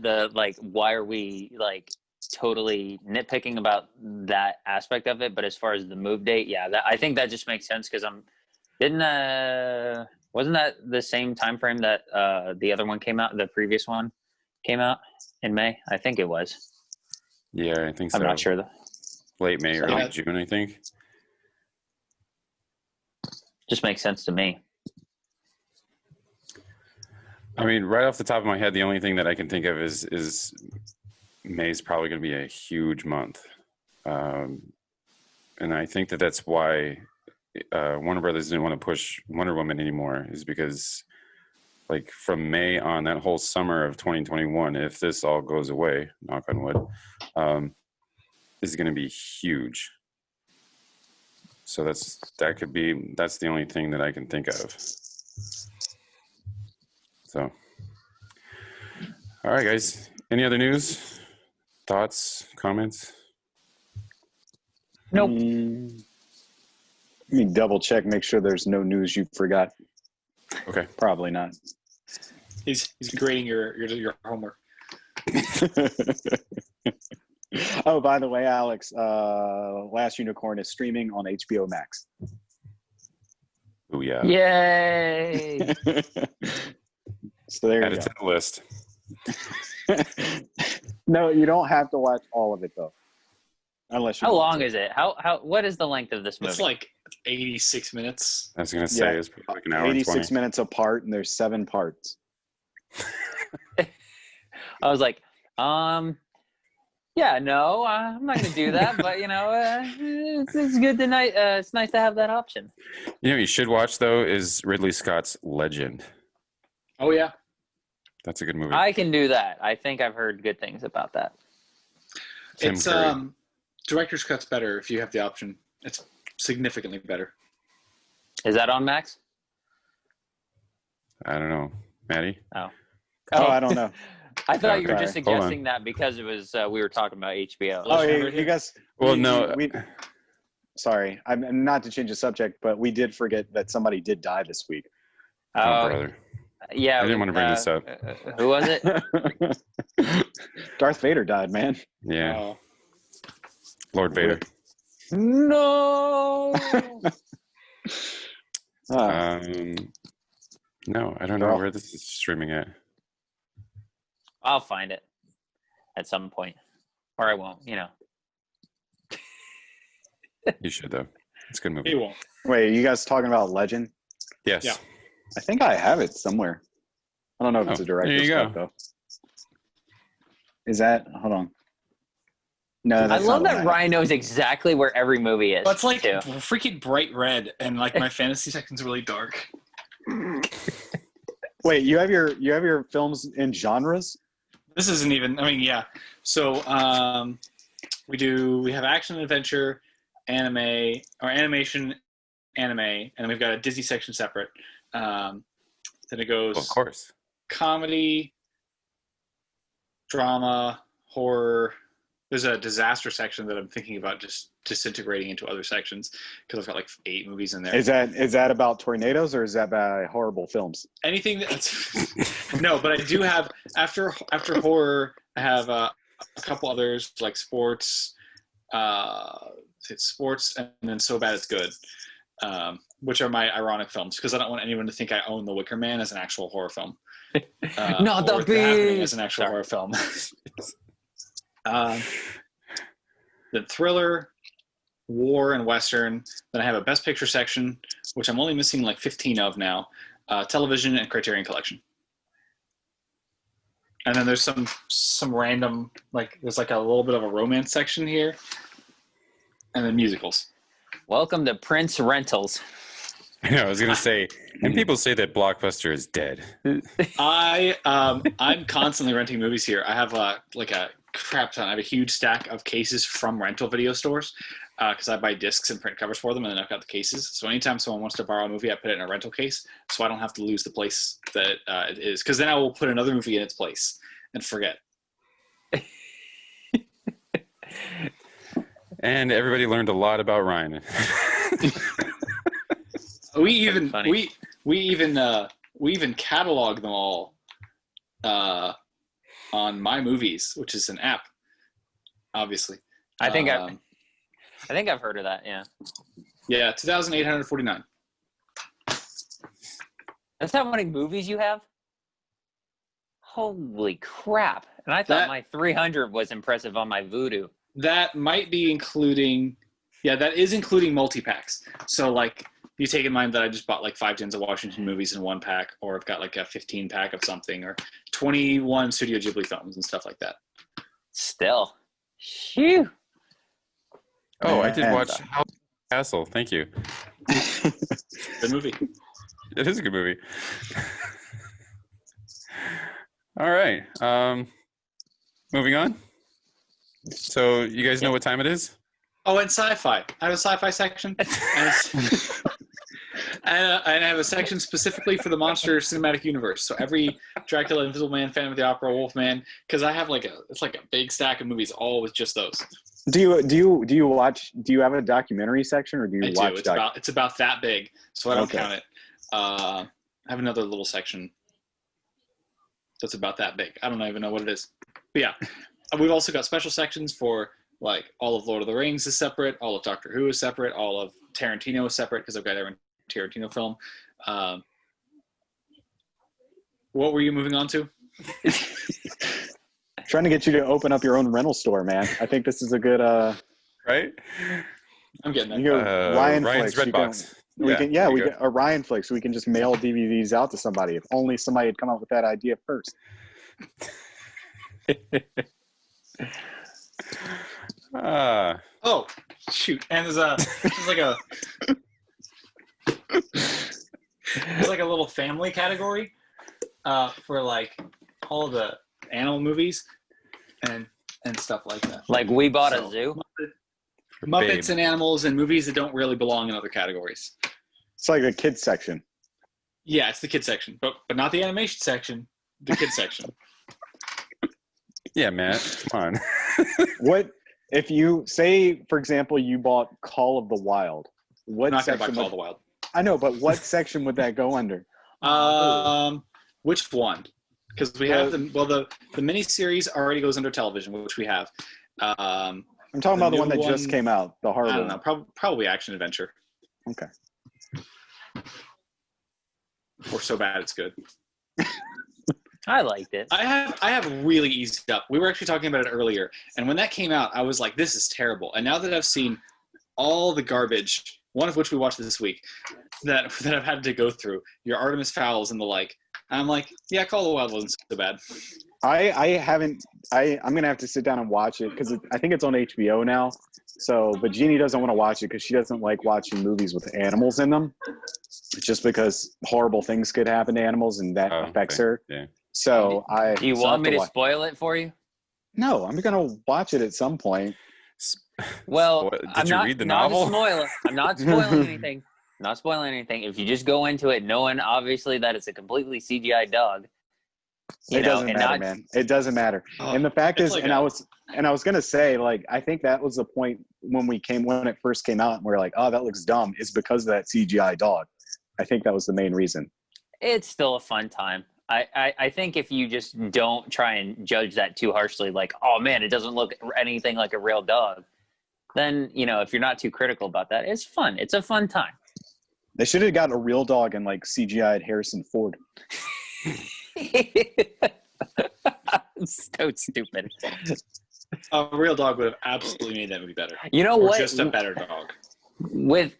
Why are we like totally nitpicking about that aspect of it? But as far as the move date, yeah, I think that just makes sense because wasn't that the same time frame that the other one came out? The previous one came out in May. I think it was. Yeah, I think so. I'm not sure though. Late May, early June, I think. Just makes sense to me. I mean, right off the top of my head, the only thing that I can think of is May's probably going to be a huge month. And I think that's why Warner Brothers didn't want to push Wonder Woman anymore, is because like from May on, that whole summer of 2021, if this all goes away, knock on wood, is going to be huge. So that's the only thing that I can think of. So, all right, guys. Any other news, thoughts, comments? Nope. Let me double check, make sure there's no news you forgot. Okay. Probably not. He's grading your homework. Oh, by the way, Alex, Last Unicorn is streaming on HBO Max. Oh yeah. Yay! So there Add you it to the list. go. No, you don't have to watch all of it though. Unless you How want long to. is it? How what is the length of this movie? It's like 86 minutes. I was gonna say Yeah. it's probably like an hour and 86 20. minutes apart, and there's 7 parts. I was like, yeah, no, I'm not gonna do that, but it's good tonight. It's nice to have that option. You know what you should watch though is Ridley Scott's Legend. Oh yeah. That's a good movie. I can do that. I think I've heard good things about that. Tim It's Curry. director's cut's better if you have the option. It's significantly better. Is that on Max? I don't know, Maddie. Oh, I don't know. I thought you were Okay. just Hold on. suggesting that because it was we were talking about HBO. Oh, you guys. Well, no. Sorry, I'm not to change the subject, but we did forget that somebody did die this week. Oh, brother. Yeah, I didn't want to bring this up. Who was it? Darth Vader died, man. Yeah, Lord Vader. No. No, I don't know where this is streaming at. I'll find it at some point, or I won't. You should though. It's a good movie. He won't. Wait, you guys talking about Legend? Yes. Yeah. I think I have it somewhere. I don't know if it's a there director's you go. cut though. Is that? Hold on. No, I that's love not that one. Ryan knows exactly where every movie is. But it's like too. freaking bright red, and like my fantasy section's really dark. Wait, you have your films in genres? This isn't even. I mean, yeah. So we have action and adventure, anime or animation, anime, and then we've got a Disney section separate. Then it goes Well, of course. comedy, drama, horror. There's a disaster section that I'm thinking about just disintegrating into other sections because I've got like 8 movies in there. Is that about tornadoes or is that by horrible films? Anything that's no, but I do have after horror. I have a couple others like sports. It's sports and then So Bad It's Good, which are my ironic films because I don't want anyone to think I own The Wicker Man as an actual horror film. Not the or The Happening Beast. as an actual horror film. Then thriller, war, and western. Then I have a best picture section, which I'm only missing like 15 of now. Television and Criterion Collection. And then there's some random, like there's like a little bit of a romance section here. And then musicals. Welcome to Prince Rentals. I know. I was gonna say, and people say that Blockbuster is dead. I'm constantly renting movies here. I have like a crap ton. I have a huge stack of cases from rental video stores because I buy discs and print covers for them, and then I've got the cases. So anytime someone wants to borrow a movie, I put it in a rental case, so I don't have to lose the place that it is. Because then I will put another movie in its place and forget. And everybody learned a lot about Ryan. we even catalog them all on My Movies, which is an app, obviously. I think I've heard of that. Yeah. Yeah, 2,849. That's how many movies you have? Holy crap! And I thought my 300 was impressive on my Voodoo. That might be including, that is including multi-packs. So, like, you take in mind that I just bought, like, 5 tins of Washington movies in one pack, or I've got, like, a 15-pack of something, or 21 Studio Ghibli films and stuff like that. Still. Phew. Oh, I did watch Castle. Thank you. Good movie. It is a good movie. All right. Moving on. So you guys know what time it is? Oh, and sci-fi. I have a sci-fi section. And I have a section specifically for the Monster Cinematic Universe. So every Dracula, Invisible Man, Phantom of the Opera, Wolfman, because I have it's like a big stack of movies, all with just those. Do you watch? Do you have a documentary section, or do you watch? It's about that big, so I don't count it. I have another little section that's about that big. I don't even know what it is, but yeah, we've also got special sections for, like, all of Lord of the Rings is separate, all of Doctor Who is separate, all of Tarantino is separate because I've got every Tarantino film. What were you moving on to? Trying to get you to open up your own rental store, man. I think this is a good right? I'm getting that. You go Ryan's RyanFlix. Redbox. We can get a RyanFlix. We can just mail DVDs out to somebody. If only somebody had come up with that idea first. Oh, shoot. And there's like a little family category for, like, all the animal movies and stuff like that. Like, we bought a zoo? Muppets and animals and movies that don't really belong in other categories. It's like the kids section. Yeah, it's the kids section, but not the animation section. The kids section. Yeah, Matt, come on. What if you say, for example, you bought Call of the Wild? What I'm not going section? to buy Call of the Wild. I know, but what section would that go under? Which one? Because we have the miniseries already goes under television, which we have. I'm talking about the one that just came out, the horror. I don't know, probably action adventure. Okay. Or so bad it's good. I liked it. I have really eased up. We were actually talking about it earlier, and when that came out, I was like, "This is terrible." And now that I've seen all the garbage, one of which we watched this week, that I've had to go through, your Artemis Fowls and the like, I'm like, yeah, Call of the Wild wasn't so bad. I'm gonna have to sit down and watch it because I think it's on HBO now. So, but Jeannie doesn't want to watch it because she doesn't like watching movies with animals in them, just because horrible things could happen to animals and that affects her. Yeah. So Do you want me to spoil it for you? No, I'm gonna watch it at some point. Well, did you read the novel? I'm not spoiling anything. Not spoiling anything. If you just go into it knowing, obviously, that it's a completely CGI dog. It doesn't matter, man. It doesn't matter. And the fact is, I was gonna say, like, I think that was the point when it first came out, and we were like, oh, that looks dumb, is because of that CGI dog. I think that was the main reason. It's still a fun time. I think if you just don't try and judge that too harshly, like, oh man, it doesn't look anything like a real dog, then, if you're not too critical about that, it's fun. It's a fun time. They should have gotten a real dog and, like, CGI'd Harrison Ford. So stupid. A real dog would have absolutely made that movie better. You know what? Just a better dog.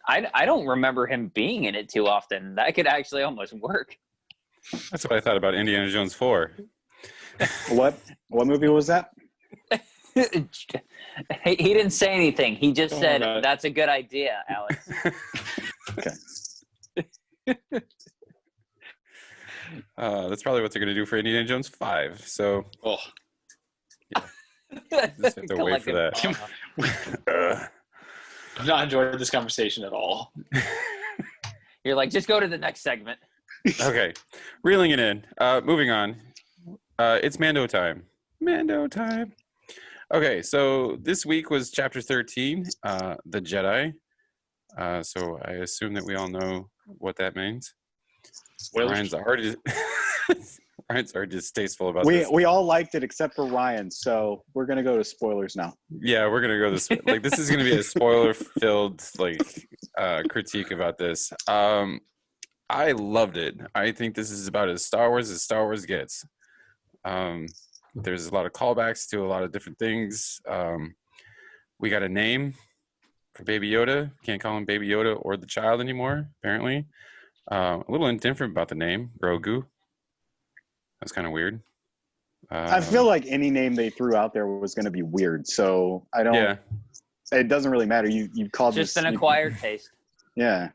I don't remember him being in it too often. That could actually almost work. That's what I thought about Indiana Jones 4. What movie was that? He didn't say anything. He just said, "That's a good idea, Alex." Okay. That's probably what they're going to do for Indiana Jones 5. So, yeah. Just have to wait for that. I've not enjoyed this conversation at all. You're like, just go to the next segment. Okay. Reeling it in. Moving on. It's Mando time. Mando time. Okay, so this week was chapter 13, the Jedi. So I assume that we all know what that means. Spoilers. Ryan's already distasteful about We this. we all liked it except for Ryan, so we're gonna go to spoilers now. Yeah, we're gonna go this like this is gonna be a spoiler-filled critique about this. I loved it. I think this is about as Star Wars gets. There's a lot of callbacks to a lot of different things. We got a name for Baby Yoda. Can't call him Baby Yoda or the child anymore, apparently. A little indifferent about the name, Grogu. That's kind of weird. I feel like any name they threw out there was going to be weird, so I don't. Yeah. It doesn't really matter. You called Just this, an acquired taste. Yeah.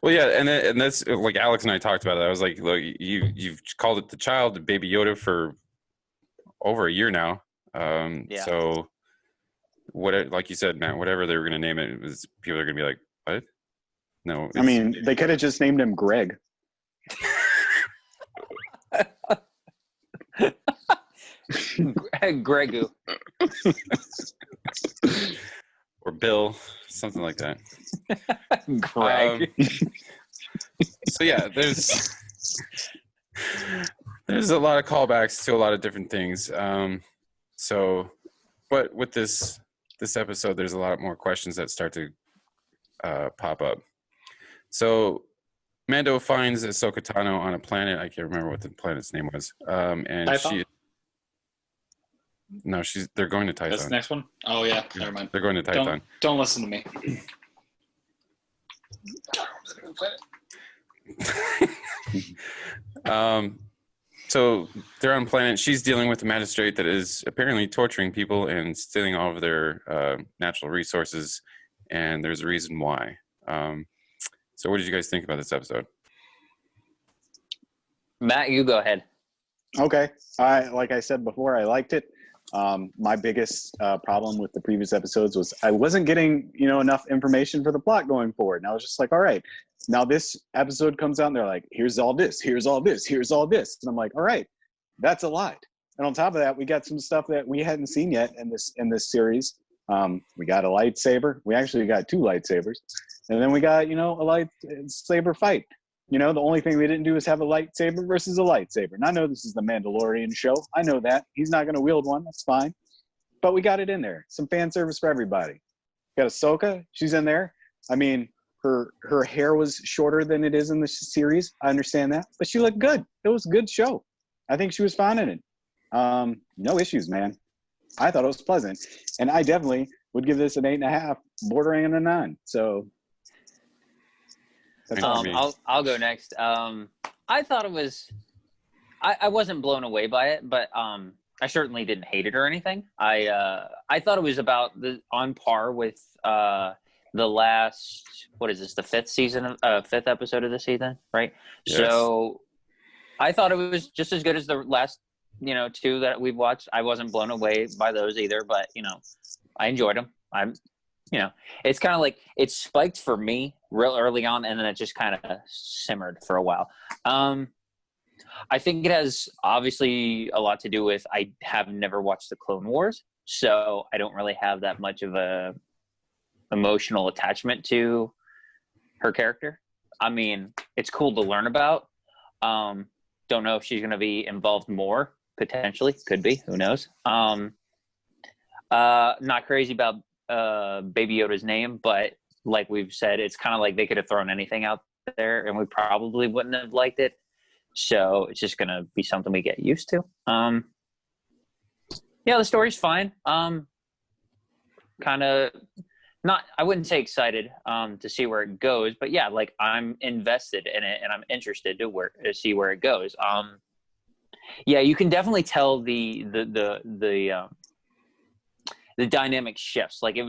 Well, yeah, and that's like Alex and I talked about it. I was like, look, you've called it the child, Baby Yoda, for over a year now. So what, like you said, Matt, whatever they were going to name it, was people are going to be like, what? No, I mean, they could have just named him Greg. Gregu. or Bill, something like that. Greg. So yeah, there's a lot of callbacks to a lot of different things. But with this episode, there's a lot more questions that start to pop up. So Mando finds Ahsoka Tano on a planet. I can't remember what the planet's name was. And they're going to Tython. That's the next one? Oh, yeah. Never mind. They're going to Tython. Don't listen to me. So they're on planet. She's dealing with a magistrate that is apparently torturing people and stealing all of their natural resources, and there's a reason why. So what did you guys think about this episode? Matt, you go ahead. Okay. Like I said before, I liked it. My biggest problem with the previous episodes was I wasn't getting, enough information for the plot going forward. And I was just like, all right, now this episode comes out and they're like, here's all this, here's all this, here's all this. And I'm like, all right, that's a lot. And on top of that, we got some stuff that we hadn't seen yet in this series. We got a lightsaber. We actually got 2 lightsabers. And then we got, a lightsaber fight. The only thing they didn't do is have a lightsaber versus a lightsaber. And I know this is the Mandalorian show. I know that. He's not going to wield one. That's fine. But we got it in there. Some fan service for everybody. Got Ahsoka. She's in there. I mean, her hair was shorter than it is in the series. I understand that. But she looked good. It was a good show. I think she was fine in it. No issues, man. I thought it was pleasant. And I definitely would give this an 8.5, bordering a 9. So... I'll go next. I thought it was. I wasn't blown away by it, but I certainly didn't hate it or anything. I thought it was on par with the last. What is this? The 5th episode of the season, right? Yes. So I thought it was just as good as the last 2 that we've watched. I wasn't blown away by those either, but I enjoyed them. It's kind of like it spiked for me real early on, and then it just kind of simmered for a while. I think it has obviously a lot to do with I have never watched the Clone Wars, so I don't really have that much of a emotional attachment to her character. I mean, it's cool to learn about. Don't know if she's going to be involved more, potentially. Could be. Who knows? Not crazy about Baby Yoda's name, but like we've said, it's kind of like they could have thrown anything out there and we probably wouldn't have liked it. So it's just going to be something we get used to. The story's fine. Kind of not, I wouldn't say excited to see where it goes, but yeah, like I'm invested in it and I'm interested to see where it goes. Yeah, you can definitely tell the dynamic shifts. Like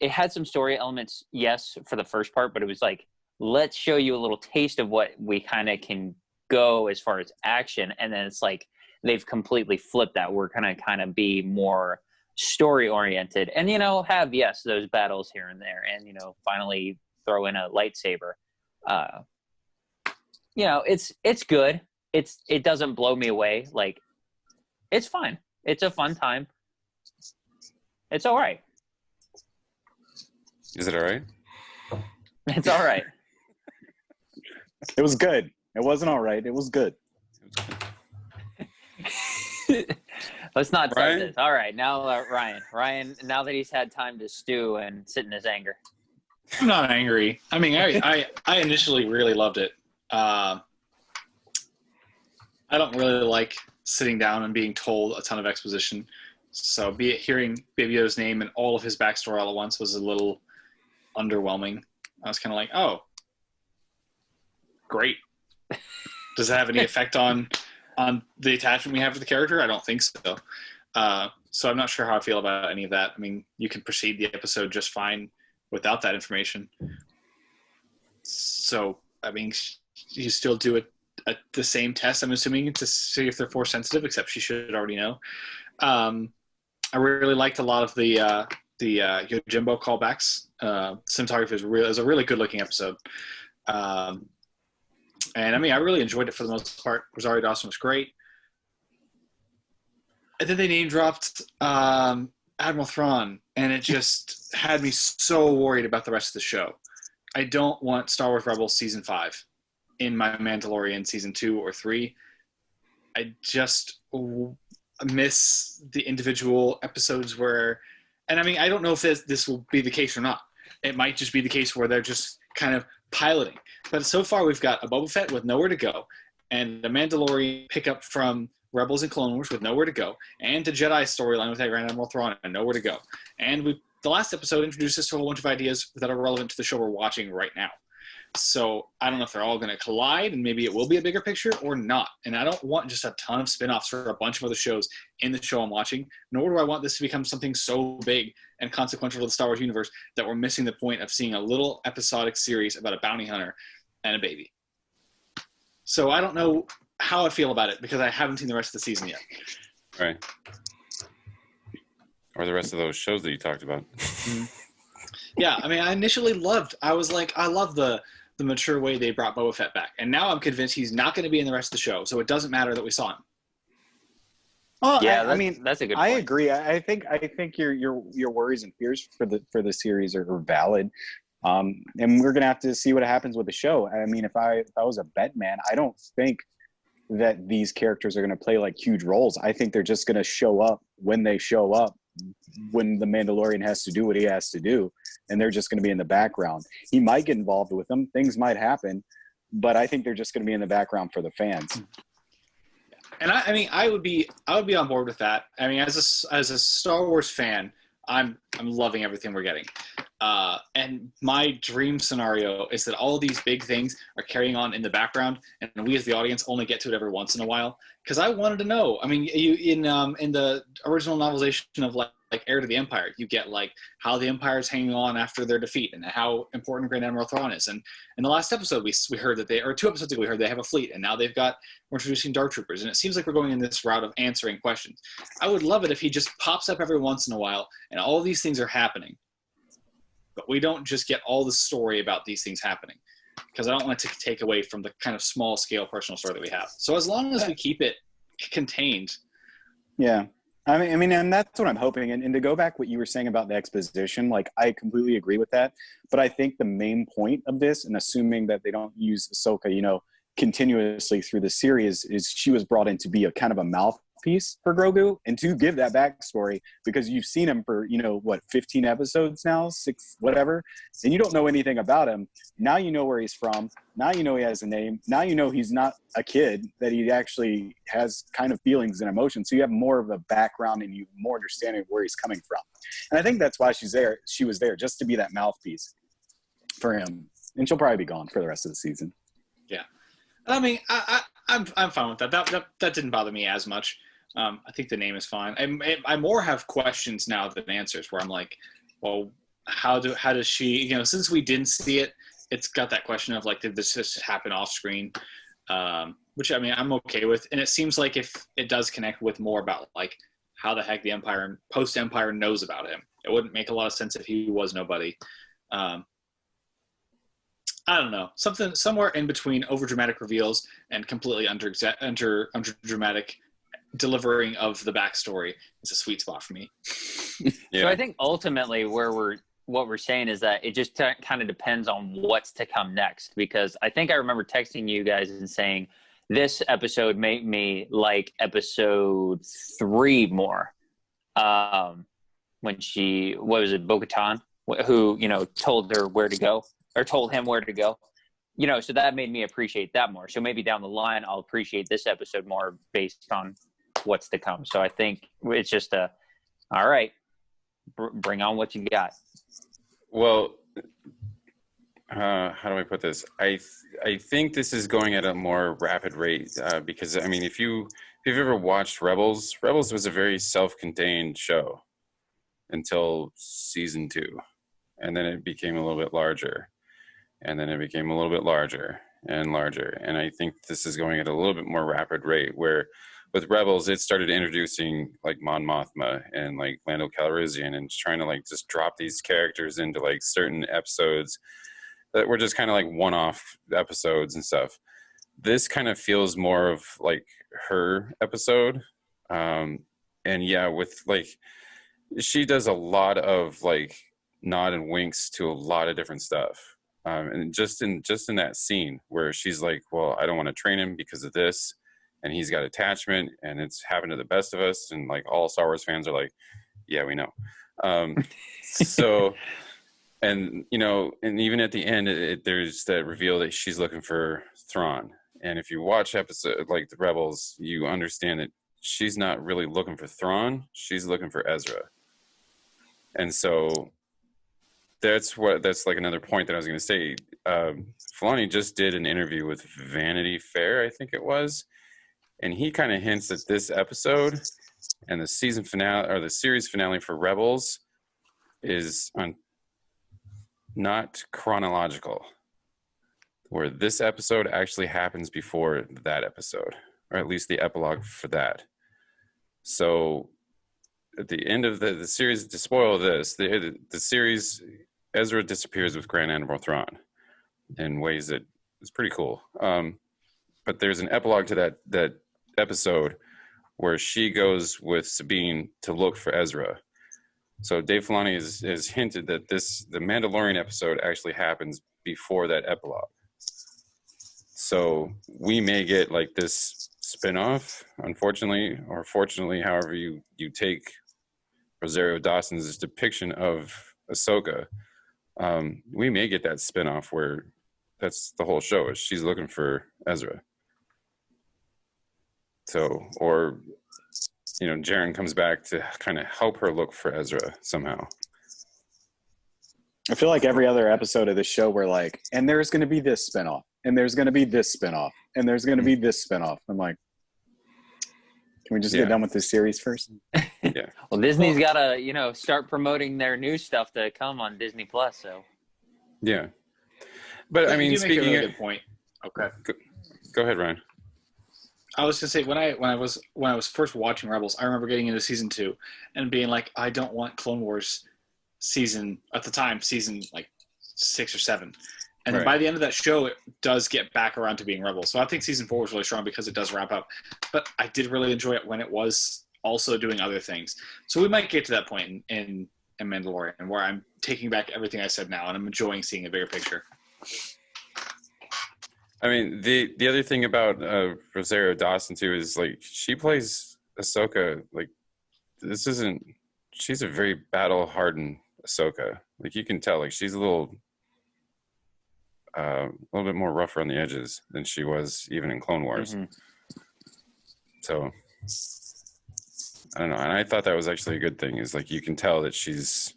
it had some story elements, yes, for the first part, but it was like, let's show you a little taste of what we kind of can go as far as action. And then it's like, they've completely flipped that. We're going to kind of be more story oriented and, have, yes, those battles here and there. And, finally throw in a lightsaber. It's good. It doesn't blow me away. Like, it's fine. It's a fun time. It's all right. Is it all right? It's all right. It was good. It wasn't all right. It was good. Let's not start Ryan? this. All right, now Ryan, now that he's had time to stew and sit in his anger. I'm not angry. I mean, I initially really loved it. I don't really like sitting down and being told a ton of exposition. So be it hearing Baby Yoda's name and all of his backstory all at once was a little underwhelming. I was kind of like, oh, great. Does it have any effect on the attachment we have to the character? I don't think so. So I'm not sure how I feel about any of that. I mean, you can proceed the episode just fine without that information. So, I mean, you still do it at the same test, I'm assuming, to see if they're force sensitive, except she should already know. I really liked a lot of the Yojimbo callbacks. Cinematography was a really good looking episode. And I mean, I really enjoyed it for the most part. Rosario Dawson was great. And then they name dropped Admiral Thrawn, and it just had me so worried about the rest of the show. I don't want Star Wars Rebels Season 5 in my Mandalorian Season 2 or 3. I just miss the individual episodes where, and I mean, I don't know if this will be the case or not. It might just be the case where they're just kind of piloting. But so far we've got a Boba Fett with nowhere to go, and a Mandalorian pickup from Rebels and Clone Wars with nowhere to go, and the Jedi storyline with Grand Admiral Thrawn and nowhere to go. And the last episode introduced us to a whole bunch of ideas that are relevant to the show we're watching right now. So I don't know if they're all going to collide and maybe it will be a bigger picture or not. And I don't want just a ton of spin-offs for a bunch of other shows in the show I'm watching, nor do I want this to become something so big and consequential to the Star Wars universe that we're missing the point of seeing a little episodic series about a bounty hunter and a baby. So I don't know how I feel about it because I haven't seen the rest of the season yet. Right. Or the rest of those shows that you talked about. Yeah, I mean, I was like, I love the mature way they brought Boba Fett back. And now I'm convinced he's not going to be in the rest of the show, so it doesn't matter that we saw him. Well, Yeah, I mean, that's a good I point. agree. I think your worries and fears for the series are valid. And we're gonna have to see what happens with the show. I mean, if I was a bet man, I don't think that these characters are gonna play like huge roles. I think they're just gonna show up when they show up, when the Mandalorian has to do what he has to do, and they're just gonna be in the background. He might get involved with them. Things might happen, but I think they're just gonna be in the background for the fans. And I mean, I would be on board with that. I mean, as a Star Wars fan, I'm loving everything we're getting. And my dream scenario is that all of these big things are carrying on in the background, and we as the audience only get to it every once in a while. Because I wanted to know. I mean, in the original novelization of like Heir to the Empire, you get like how the Empire is hanging on after their defeat, and how important Grand Admiral Thrawn is. And in the last episode, we heard that or 2 episodes ago, we heard they have a fleet, and now we're introducing Dark Troopers, and it seems like we're going in this route of answering questions. I would love it if he just pops up every once in a while, and all these things are happening. But we don't just get all the story about these things happening, because I don't want it to take away from the kind of small scale personal story that we have. So as long as we keep it contained. Yeah. I mean, and that's what I'm hoping. And to go back what you were saying about the exposition, like I completely agree with that. But I think the main point of this, and assuming that they don't use Ahsoka, continuously through the series, is she was brought in to be a kind of a mouthpiece for Grogu and to give that backstory, because you've seen him for 15 episodes now, 6 whatever, and you don't know anything about him. Now you know where he's from. Now you know he has a name. Now you know he's not a kid, that he actually has kind of feelings and emotions. So you have more of a background and you more understanding of where he's coming from. And I think that's why she was there, just to be that mouthpiece for him. And she'll probably be gone for the rest of the season. Yeah. I mean, I'm fine with that. That didn't bother me as much. I think the name is fine. I more have questions now than answers, where I'm like, well, how does she, since we didn't see it, it's got that question of like, did this just happen off screen? Which, I mean, I'm okay with. And it seems like if it does connect with more about like how the heck the Empire and post-Empire knows about him, it wouldn't make a lot of sense if he was nobody. I don't know, somewhere in between over dramatic reveals and completely under dramatic delivering of the backstory is a sweet spot for me. So I think ultimately what we're saying is that it just kind of depends on what's to come next, because I think I remember texting you guys and saying this episode made me like episode 3 more. When she, what was it, Bo-Katan, who, you know, told her where to go, or told him where to go, you know, so that made me appreciate that more. So maybe down the line, I'll appreciate this episode more based on what's to come. So I think it's just all right, bring on what you got. Well, how do I put this? I think this is going at a more rapid rate because, I mean, if you've ever watched Rebels was a very self-contained show until season 2, and then it became a little bit larger, and then it became a little bit larger and larger. And I think this is going at a little bit more rapid rate, where with Rebels, it started introducing like Mon Mothma and like Lando Calrissian, and trying to like just drop these characters into like certain episodes that were just kind of like one-off episodes and stuff. This kind of feels more of like her episode. And yeah, with like, she does a lot of like nod and winks to a lot of different stuff. And just in that scene where she's like, well, I don't want to train him because of this, and he's got attachment, and it's happened to the best of us. And like all Star Wars fans are like, yeah, we know. So, and you know, and even at the end, there's that reveal that she's looking for Thrawn. And if you watch episode like the Rebels, you understand that she's not really looking for Thrawn; she's looking for Ezra. And so that's like another point that I was going to say. Filoni just did an interview with Vanity Fair, I think it was, and he kind of hints that this episode and the season finale, or the series finale for Rebels, is not chronological, where this episode actually happens before that episode, or at least the epilogue for that. So at the end of the series, to spoil this, the series, Ezra disappears with Grand Admiral Thrawn in ways that is pretty cool. But there's an epilogue to that episode where she goes with Sabine to look for Ezra. So Dave Filoni has hinted that the Mandalorian episode actually happens before that epilogue. So we may get like this spin-off, unfortunately, or fortunately, however you take Rosario Dawson's depiction of Ahsoka. We may get that spin-off where that's the whole show, is she's looking for Ezra. So, or, you know, Jaren comes back to kind of help her look for Ezra somehow. I feel like every other episode of the show we're like, and there's going to be this spinoff, and there's going to be this spinoff, and there's going to be this spinoff. I'm like, can we just get done with this series first? Yeah. Well, Disney's got to, you know, start promoting their new stuff to come on Disney Plus. So. Yeah. But I mean, speaking of a of, good point. Okay. Go ahead, Ryan. I was gonna say when I was first watching Rebels, I remember getting into season 2 and being like, I don't want Clone Wars season like 6 or 7. And then by the end of that show, it does get back around to being Rebels. So I think season 4 was really strong because it does wrap up. But I did really enjoy it when it was also doing other things. So we might get to that point in Mandalorian where I'm taking back everything I said now and I'm enjoying seeing a bigger picture. I mean, the other thing about Rosario Dawson too is like she plays Ahsoka. Like she's a very battle hardened Ahsoka. Like you can tell, like she's a little bit more rough around the edges than she was even in Clone Wars. Mm-hmm. So I don't know, and I thought that was actually a good thing. Is like you can tell that she's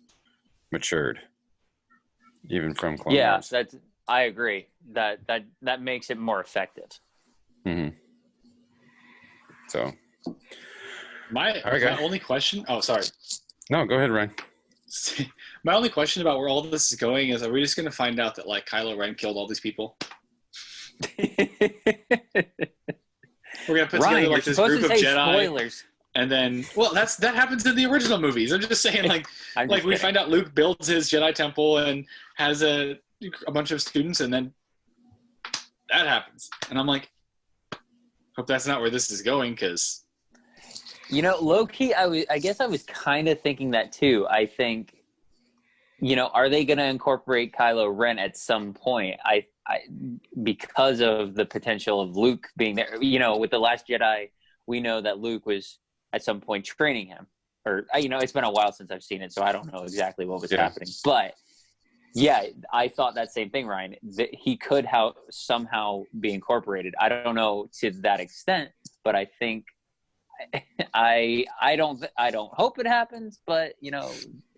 matured, even from Clone Wars. Yeah, I agree. That makes it more effective. Mm-hmm. So, my only question. Oh, sorry. No, go ahead, Ryan. My only question about where all this is going is: are we just going to find out that like Kylo Ren killed all these people? We're gonna put together like this group of Jedi. Spoilers. And then, well, that happens in the original movies. I'm just saying, like we find out Luke builds his Jedi temple and has a bunch of students, and then that happens. And I'm like, hope that's not where this is going, because Low key, I guess I was kind of thinking that too. I think, are they going to incorporate Kylo Ren at some point? I because of the potential of Luke being there. With The Last Jedi, we know that Luke was at some point training him. Or, it's been a while since I've seen it, so I don't know exactly what was happening. But, yeah, I thought that same thing, Ryan, that he could somehow be incorporated. I don't know to that extent, but I think I don't hope it happens, but,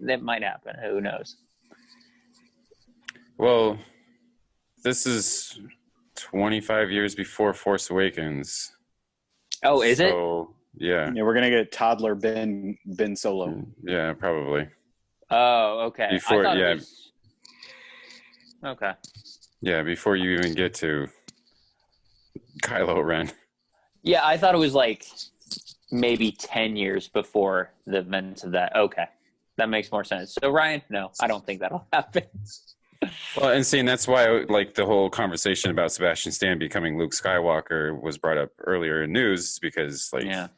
that might happen. Who knows? Well, this is 25 years before Force Awakens. Oh, is it? Yeah. Yeah, we're gonna get toddler Ben Solo. Yeah, probably. Oh, okay. Before, Okay. Yeah, before you even get to Kylo Ren. Yeah, I thought it was like maybe 10 years before the events of that. Okay. That makes more sense. So, Ryan, no, I don't think that'll happen. Well, and seeing that's why, like, the whole conversation about Sebastian Stan becoming Luke Skywalker was brought up earlier in news because, like,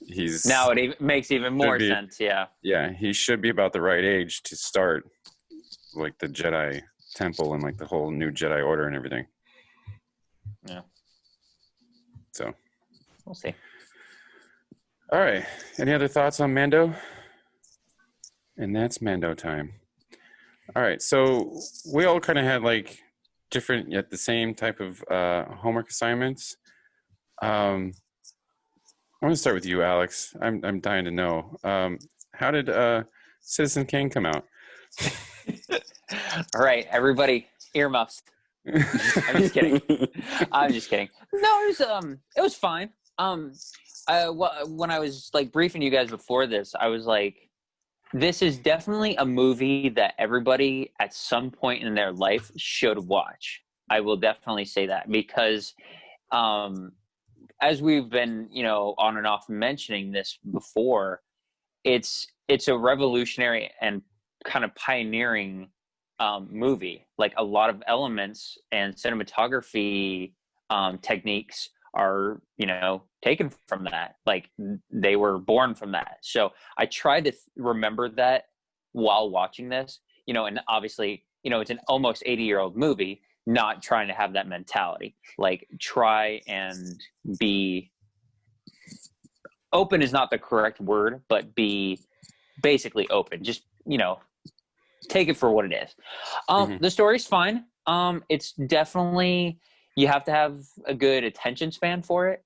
he's now it makes even more sense. Yeah. Yeah, he should be about the right age to start, like, the Jedi Temple and like the whole new Jedi Order and everything. Yeah. So, we'll see. All right. Any other thoughts on Mando? And that's Mando time. All right, so we all kind of had like different yet the same type of homework assignments. I want to start with you, Alex. I'm dying to know. How did Citizen Kane come out? All right, everybody, earmuffs. I'm just kidding. No, it was fine. When I was like briefing you guys before this, I was like, this is definitely a movie that everybody at some point in their life should watch. I will definitely say that because as we've been, on and off mentioning this before, it's a revolutionary and kind of pioneering movie. Like a lot of elements and cinematography techniques are, taken from that. Like they were born from that. So I tried to remember that while watching this, and obviously, it's an almost 80-year-old movie, not trying to have that mentality. Like try and be open is not the correct word, but be basically open. Just, take it for what it is. The story's fine. It's definitely, you have to have a good attention span for it.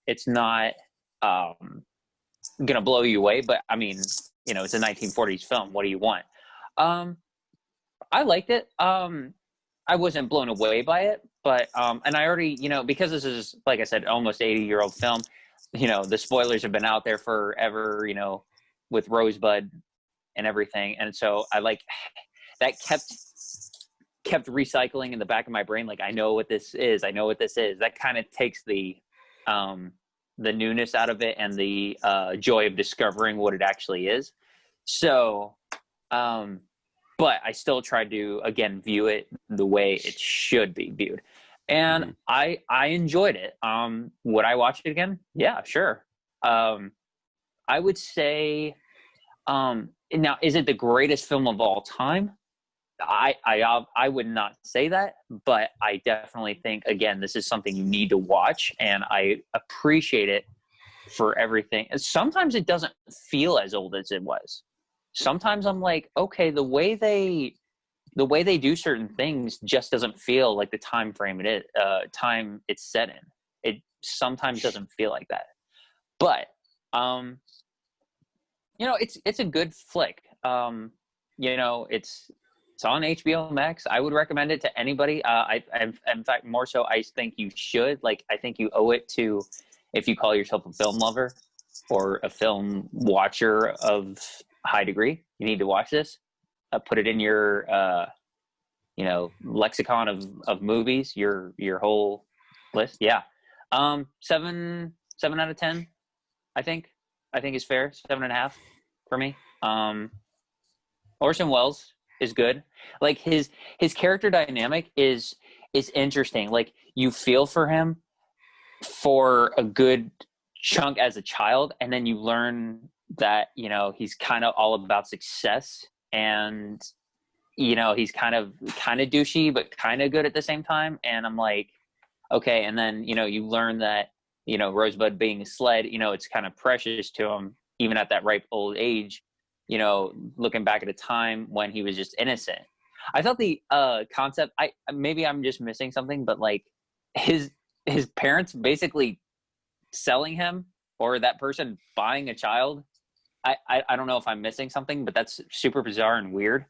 It's not gonna blow you away, but I mean, it's a 1940s film. What do you want? I liked it. I wasn't blown away by it, but and I already, because this is, like I said, almost 80-year-old film. The spoilers have been out there forever. With Rosebud and everything, and so I like that kept recycling in the back of my brain. Like, I know what this is. That kind of takes the newness out of it and the joy of discovering what it actually is. So, but I still tried to, again, view it the way it should be viewed. And I enjoyed it. Would I watch it again? Yeah, sure. I would say, now, is it the greatest film of all time? I would not say that, but I definitely think, again, this is something you need to watch, and I appreciate it for everything. Sometimes it doesn't feel as old as it was. Sometimes I'm like, okay, the way they do certain things just doesn't feel like the time frame time it's set in. It sometimes doesn't feel like that. But it's a good flick. It's on HBO Max. I would recommend it to anybody. In fact, more so, I think you should. Like, I think you owe it to, if you call yourself a film lover or a film watcher of high degree, you need to watch this. Put it in your, lexicon of movies, your whole list. Yeah. 7 out of 10, I think is fair. 7.5 for me. Orson Welles is good. Like his character dynamic is interesting. Like you feel for him for a good chunk as a child, and then you learn that, you know, he's kind of all about success, and, you know, he's kind of douchey but kind of good at the same time. And I'm like, okay. And then, you know, you learn that, you know, Rosebud being a sled, you know, it's kind of precious to him even at that ripe old age, you know, looking back at a time when he was just innocent. I thought the concept, maybe I'm just missing something, but like his parents basically selling him, or that person buying a child. I don't know if I'm missing something, but that's super bizarre and weird.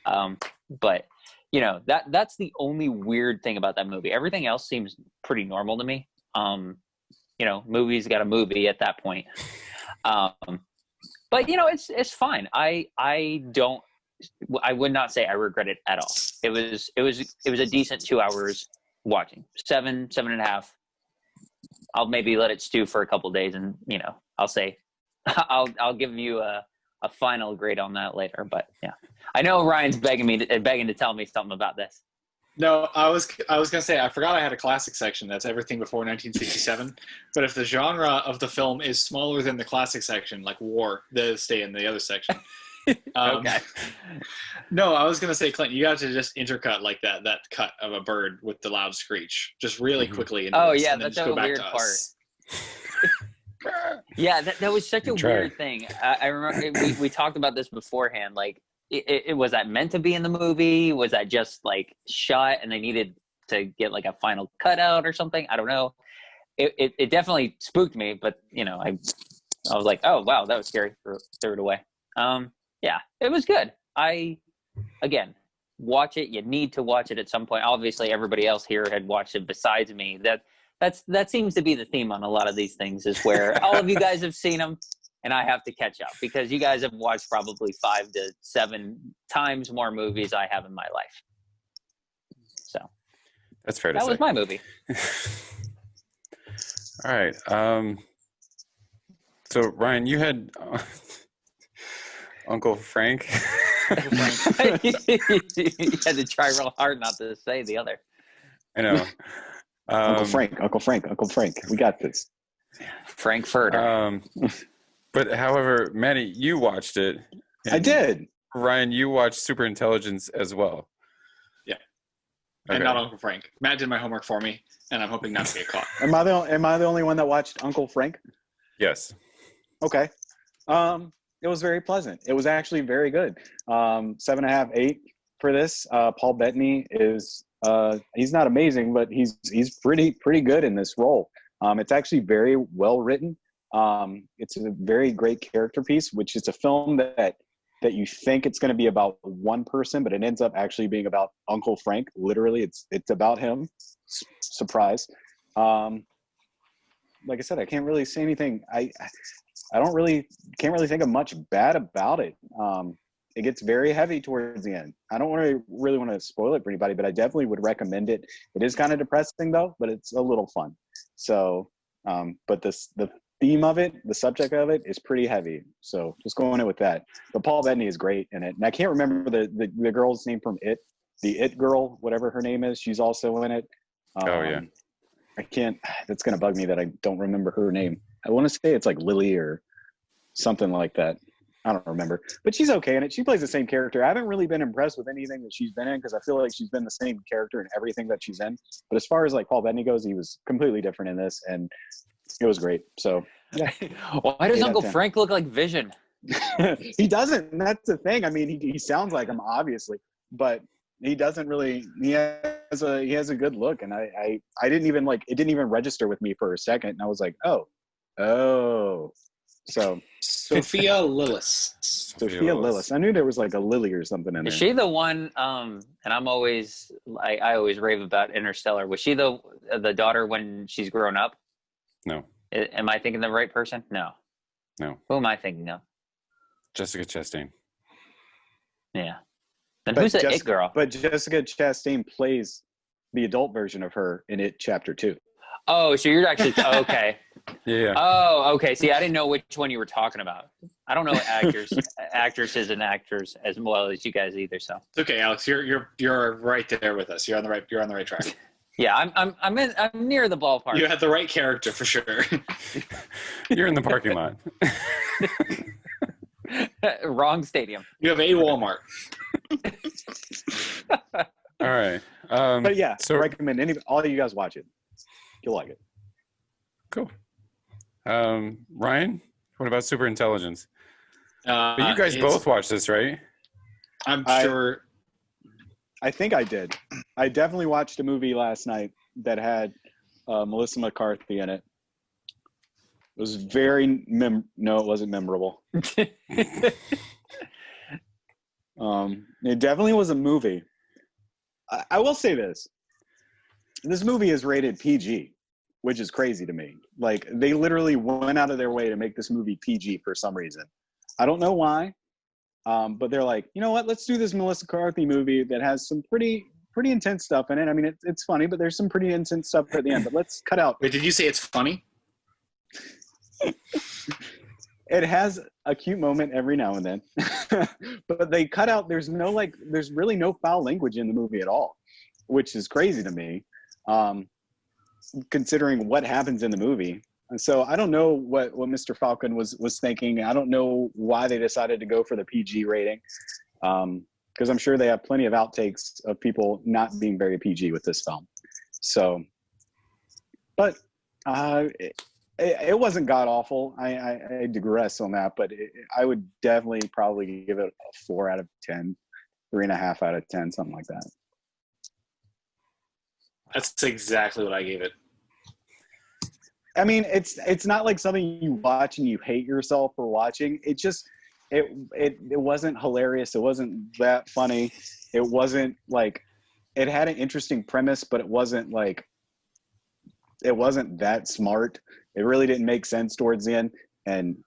But you know, that's the only weird thing about that movie. Everything else seems pretty normal to me. You know, movies got a movie at that point. But you know, it's fine. I would not say I regret it at all. It was a decent 2 hours watching. 7.5. I'll maybe let it stew for a couple of days, and you know, I'll say I'll give you a final grade on that later. But yeah, I know Ryan's begging to tell me something about this. No, I was gonna say I forgot I had a classic section. That's everything before 1967. But if the genre of the film is smaller than the classic section, like war, they stay in the other section. Okay. No, I was gonna say, Clint, you got to just intercut like that cut of a bird with the loud screech, just really quickly. Oh yeah, that's a weird part. Yeah, that was such a weird thing. I remember we talked about this beforehand. Like, it was that meant to be in the movie? Was that just like shot and they needed to get like a final cutout or something? I don't know. It definitely spooked me, but you know, I was like, oh wow, that was scary. Threw it away. Yeah, it was good. Again, watch it. You need to watch it at some point. Obviously, everybody else here had watched it besides me. That seems to be the theme on a lot of these things, is where all of you guys have seen them and I have to catch up, because you guys have watched probably 5 to 7 times more movies I have in my life. So that's fair to say. That was my movie. All right. So Ryan, you had Uncle Frank. You had to try real hard not to say the other. I know. Uncle Frank. We got this. Frankfurter. But however, Maddie, you watched it. I did. Ryan, you watched SuperIntelligence as well. Yeah. Okay. And not Uncle Frank. Matt did my homework for me, and I'm hoping not to get caught. Am I the only one that watched Uncle Frank? Yes. Okay. It was very pleasant. It was actually very good. 7.5, 8 for this. Paul Bettany is he's not amazing, but he's pretty good in this role. It's actually very well written. It's a very great character piece, which is a film that you think it's going to be about one person, but it ends up actually being about Uncle Frank. Literally, it's about him. Surprise. Like I said, I can't really say anything. I can't really think of much bad about it. It gets very heavy towards the end. I don't really want to spoil it for anybody, but I definitely would recommend it. It is kind of depressing though, but it's a little fun. So, but the theme of it, the subject of it, is pretty heavy. So just going in with that. But Paul Bettany is great in it, and I can't remember the girl's name from It, the It girl, whatever her name is. She's also in it. Oh yeah. I can't. That's gonna bug me that I don't remember her name. I want to say it's like Lily or something like that. I don't remember, but she's okay in it. She plays the same character. I haven't really been impressed with anything that she's been in, because I feel like she's been the same character in everything that she's in. But as far as like Paul Bettany goes, he was completely different in this, and it was great. So yeah. Why does Uncle Frank look like Vision? He doesn't. That's the thing. I mean, he sounds like him, obviously, but he doesn't really. He has a good look, and I didn't even it didn't even register with me for a second, and I was like, oh. So Sophia Lillis. Sophia Lillis. I knew there was like a Lily or something in there. Is she the one? And I'm always I always rave about Interstellar. Was she the daughter when she's grown up? No. Am I thinking the right person? No. Who am I thinking of? Jessica Chastain. Yeah. Then who's the It girl? But Jessica Chastain plays the adult version of her in It Chapter 2. Oh, so you're actually okay. Yeah. Oh, okay. See, I didn't know which one you were talking about. I don't know actresses and actors as well as you guys either. So it's okay, Alex. You're right there with us. You're on the right track. Yeah, I'm near the ballpark. You had the right character for sure. You're in the parking lot. Wrong stadium. You have a Walmart. All right. But yeah, so recommend all of you guys watch it. You'll like it. cool. Ryan, what about SuperIntelligence? But you guys It's- both watched this, right? I'm I- sure. I think I did. I definitely watched a movie last night that had Melissa McCarthy in it. It was very no, it wasn't memorable. It definitely was a movie. I will say this. This movie is rated PG, which is crazy to me. Like, they literally went out of their way to make this movie PG for some reason. I don't know why, but they're like, you know what? Let's do this Melissa McCarthy movie that has some pretty intense stuff in it. I mean, it's funny, but there's some pretty intense stuff at the end. But let's cut out. Wait, did you say it's funny? It has a cute moment every now and then, but they cut out. There's really no foul language in the movie at all, which is crazy to me, considering what happens in the movie. And so I don't know what Mr. Falcon was thinking. I don't know why they decided to go for the PG rating, because I'm sure they have plenty of outtakes of people not being very PG with this film. So, but it wasn't god awful. I digress on that, but I would definitely probably give it a 4 out of 10, 3.5 out of 10, something like that. That's exactly what I gave it. I mean, it's not like something you watch and you hate yourself for watching. It wasn't hilarious. It wasn't that funny. It wasn't like, it had an interesting premise, but it wasn't that smart. It really didn't make sense towards the end,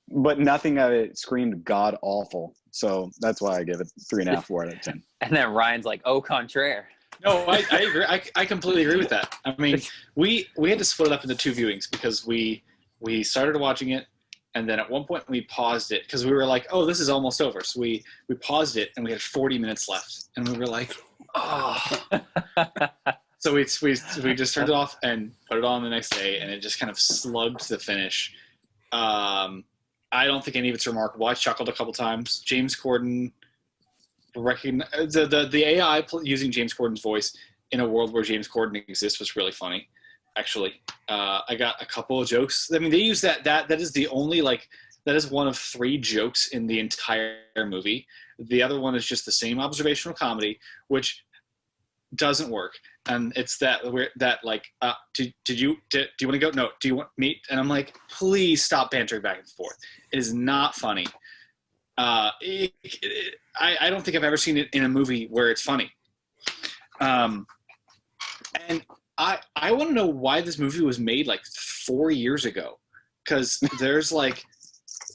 but nothing of it screamed god awful. So that's why I give it 3.5, 4 out of 10. And then Ryan's like, au contraire. No, I agree. I completely agree with that. I mean, we had to split it up into 2 viewings because we started watching it, and then at one point we paused it because we were like, oh, this is almost over. So we paused it, and we had 40 minutes left, and we were like, oh. So we just turned it off and put it on the next day, and it just kind of slugged to the finish. I don't think any of it's remarkable. I chuckled a couple times. James Corden, the AI using James Corden's voice in a world where James Corden exists was really funny. Actually, I got a couple of jokes. I mean, they use that is the only that is one of 3 jokes in the entire movie. The other one is just the same observational comedy, which doesn't work. And it's did you want to go? No. Do you want meat? And I'm like, please stop bantering back and forth. It is not funny. I don't think I've ever seen it in a movie where it's funny. And I want to know why this movie was made 4 years ago, because there's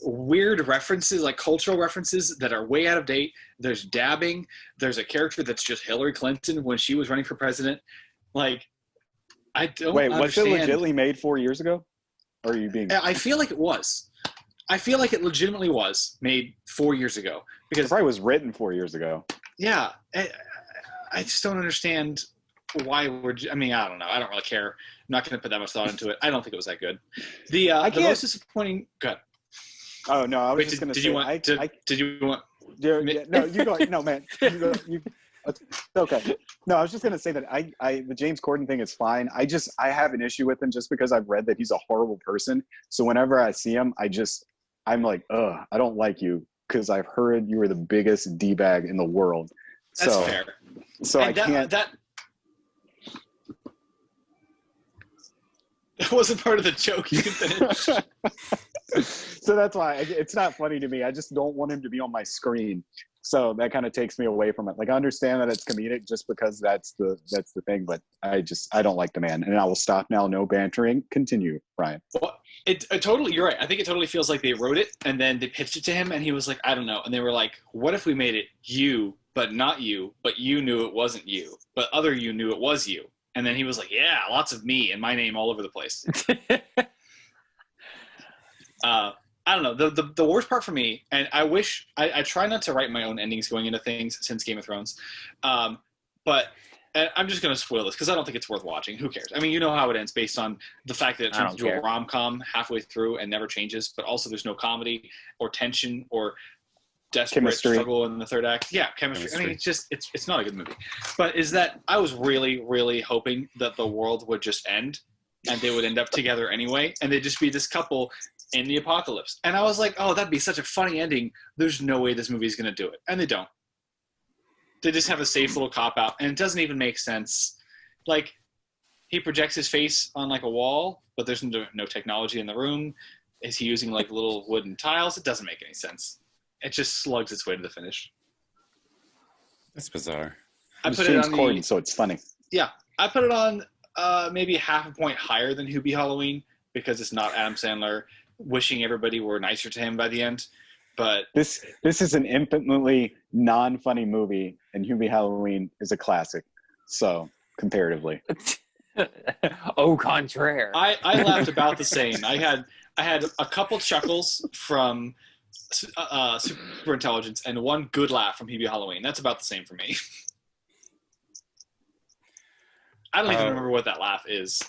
weird references, cultural references that are way out of date. There's dabbing. There's a character that's just Hillary Clinton when she was running for president. I don't understand. Was it legitimately made 4 years ago? Or are you being... I feel like it was. I feel like it legitimately was made 4 years ago. Because It probably was written 4 years ago. Yeah. I just don't understand why I mean, I don't know. I don't really care. I'm not going to put that much thought into it. I don't think it was that good. The most disappointing... Good. Oh, no, I was Wait, just going to say... did you want... No, you go. No, man. Okay. No, I was just going to say that the James Corden thing is fine. I have an issue with him just because I've read that he's a horrible person. So whenever I see him, I'm like, ugh, I don't like you because I've heard you were the biggest D-bag in the world. That's fair. So and I can't... That wasn't part of the joke. You can finish. So that's why it's not funny to me. I just don't want him to be on my screen. So that kind of takes me away from it. I understand that it's comedic just because that's the thing, but I don't like the man. And I will stop now. No bantering. Continue, Ryan. Well, it totally, you're right. I think it totally feels like they wrote it and then they pitched it to him and he was like, I don't know. And they were like, what if we made it you, but not you, but you knew it wasn't you, but other you knew it was you. And then he was like, yeah, lots of me and my name all over the place. I don't know. The worst part for me, and I wish I try not to write my own endings going into things since Game of Thrones, but and I'm just going to spoil this because I don't think it's worth watching. Who cares? I mean, you know how it ends based on the fact that it turns into a rom-com halfway through and never changes, but also there's no comedy or tension or desperate struggle in the third act. Yeah, chemistry. I mean, it's just, it's not a good movie. But is that I was really, really hoping that the world would just end and they would end up together anyway, and they'd just be this couple in the apocalypse. And I was like, oh, that'd be such a funny ending. There's no way this movie is going to do it. And they don't. They just have a safe little cop-out, and it doesn't even make sense. Like, he projects his face on, like, a wall, but there's no technology in the room. Is he using, like, little wooden tiles? It doesn't make any sense. It just slugs its way to the finish. That's bizarre. I put it on Corden, so it's funny. Yeah. I put it on maybe half a point higher than Hubie Halloween because it's not Adam Sandler wishing everybody were nicer to him by the end. But this is an infinitely non-funny movie, and Hubie Halloween is a classic. So comparatively, au contraire. I laughed about the same. I had a couple chuckles from SuperIntelligence and one good laugh from Hubie Halloween. That's about the same for me. I don't even remember what that laugh is.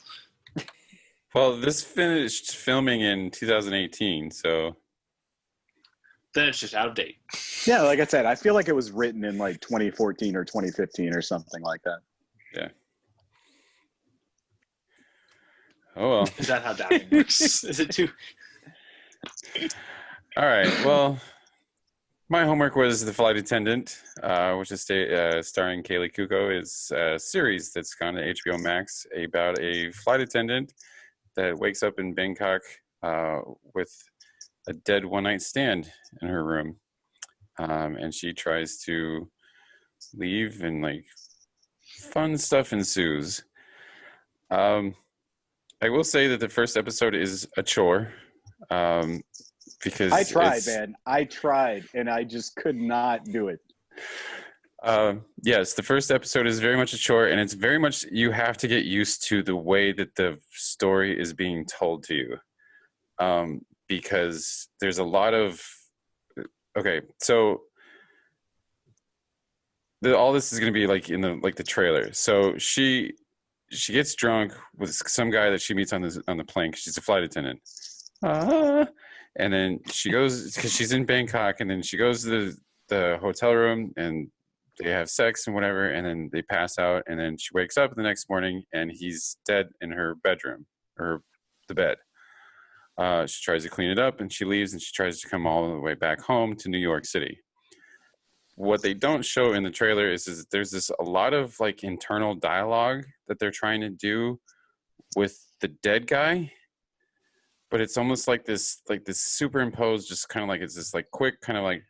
Well, this finished filming in 2018, so. Then it's just out of date. Yeah, like I said, I feel like it was written in like 2014 or 2015 or something like that. Yeah. Oh, well. Is that how dabbing works? Is it too? All right. Well, my homework was The Flight Attendant, which is starring Kaylee Kuko. Is a series that's gone to HBO Max about a flight attendant that wakes up in Bangkok with a dead one-night stand in her room, and she tries to leave, and like fun stuff ensues. I will say that the first episode is a chore, because I tried, man. I tried, and I just could not do it. Yes, the first episode is very much a chore, and it's very much you have to get used to the way that the story is being told to you. Because there's a lot of so all this is going to be like in the trailer. So she gets drunk with some guy that she meets on the plane 'cause she's a flight attendant, and then she goes because she's in Bangkok, and then she goes to the hotel room and they have sex and whatever, and then they pass out, and then she wakes up the next morning and he's dead in her bedroom or the bed. She tries to clean it up, and she leaves, and she tries to come all the way back home to New York City. What they don't show in the trailer is that there's a lot of like internal dialogue that they're trying to do with the dead guy, but it's almost like this superimposed, just kind of like it's this like quick kind of like,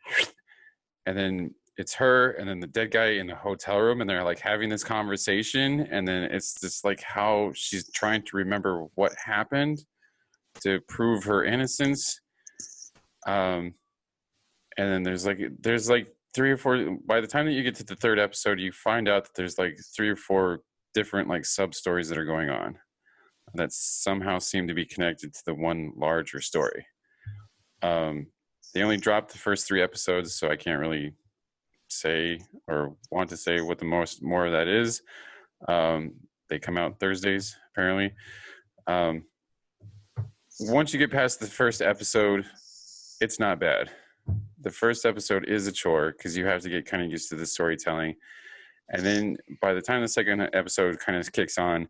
and then it's her and then the dead guy in the hotel room, and they're like having this conversation, and then it's just like how she's trying to remember what happened to prove her innocence, and then there's like 3 or 4. By the time that you get to the third episode, you find out that there's like 3 or 4 different like sub stories that are going on that somehow seem to be connected to the one larger story. They only dropped the first 3 episodes, so I can't really say or want to say what the more of that is. They come out Thursdays apparently. Once you get past the first episode, it's not bad. The first episode is a chore because you have to get kind of used to the storytelling. And then by the time the second episode kind of kicks on,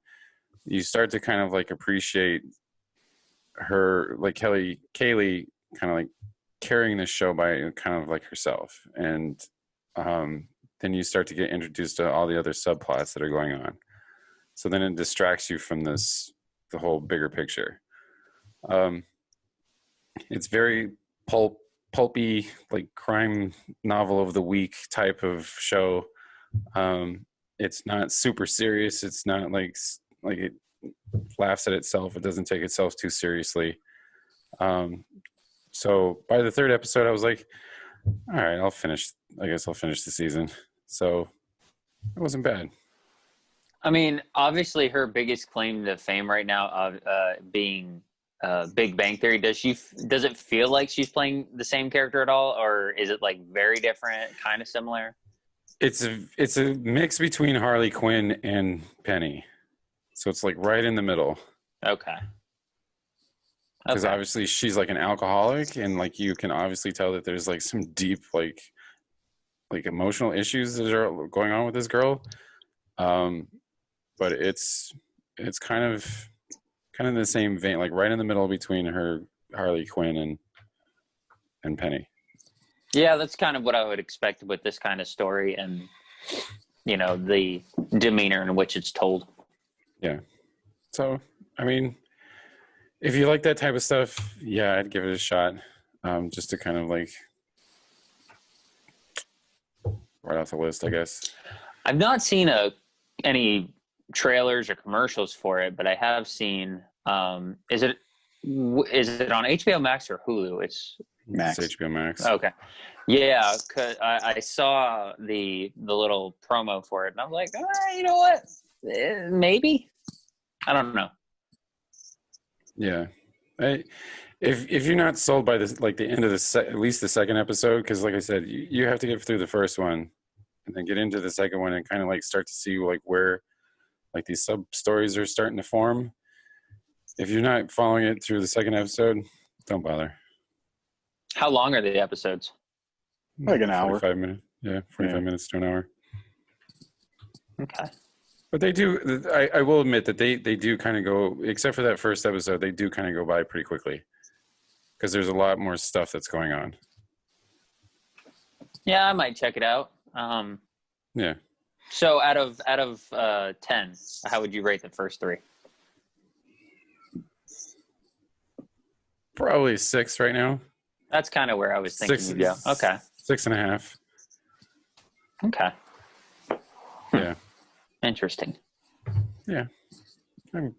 you start to kind of like appreciate her, like Kaylee kind of like carrying the show by kind of like herself. And then you start to get introduced to all the other subplots that are going on. So then it distracts you from the whole bigger picture. It's very pulpy, like crime novel of the week type of show. It's not super serious. It's not like it laughs at itself. It doesn't take itself too seriously. So by the third episode, I was like, all right, I guess I'll finish the season. So it wasn't bad. I mean, obviously her biggest claim to fame right now of being Big Bang Theory. Does it feel like she's playing the same character at all, or is it like very different, kind of similar? It's a mix between Harley Quinn and Penny, so it's like right in the middle. Okay. Because obviously she's like an alcoholic, and like you can obviously tell that there's like some deep like emotional issues that are going on with this girl. But it's kind of in the same vein, like right in the middle between her Harley Quinn and Penny. Yeah, that's kind of what I would expect with this kind of story, and the demeanor in which it's told. Yeah. So I mean, if you like that type of stuff, yeah, I'd give it a shot. Just to kind of like right off the list, I guess. I've not seen any trailers or commercials for it, but I have seen. Is it on HBO Max or Hulu? It's Max. It's HBO Max. Okay. Yeah, cause I saw the little promo for it, and I'm like, you know what? Maybe. I don't know. Yeah, if you're not sold by this, like the end of at least the second episode, because like I said, you have to get through the first one, and then get into the second one, and kind of like start to see like where like these sub stories are starting to form. If you're not following it through the second episode, don't bother. How long are the episodes? Like an hour. 45 minutes. Yeah, 45 minutes to an hour. Okay. But they do. I will admit that they do kind of go, except for that first episode, they do kind of go by pretty quickly because there's a lot more stuff that's going on. Yeah, I might check it out. Yeah. So out of 10, how would you rate the first 3? Probably 6 right now. That's kind of where I was thinking you'd go. Okay. 6.5. Okay. Yeah. Interesting. Yeah. I'm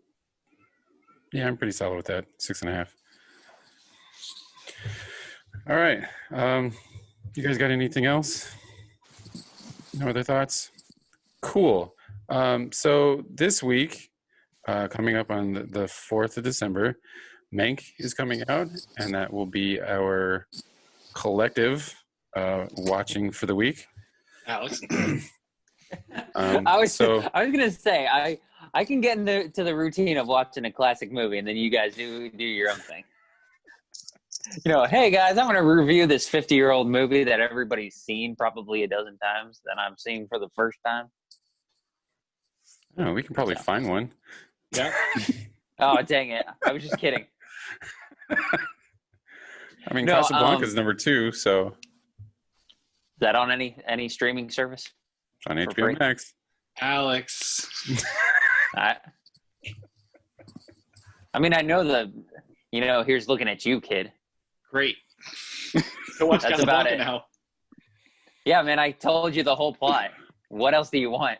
pretty solid with that. 6.5. All right. You guys got anything else? No other thoughts? Cool. So this week, coming up on the 4th of December, Mank is coming out, and that will be our collective watching for the week. Alex. I was gonna say I can get into the routine of watching a classic movie, and then you guys do your own thing. Hey guys, I'm gonna review this 50-year-old movie that everybody's seen probably a dozen times that I'm seeing for the first time. Oh, we can probably find one. Yeah. Oh dang it! I was just kidding. I mean, Casablanca's number 2, so is that on any streaming service? on For HBO free? Max. Alex. I mean, I know here's looking at you, kid. Great. Go watch That's about Casablanca it. now. Yeah, man, I told you the whole plot. What else do you want?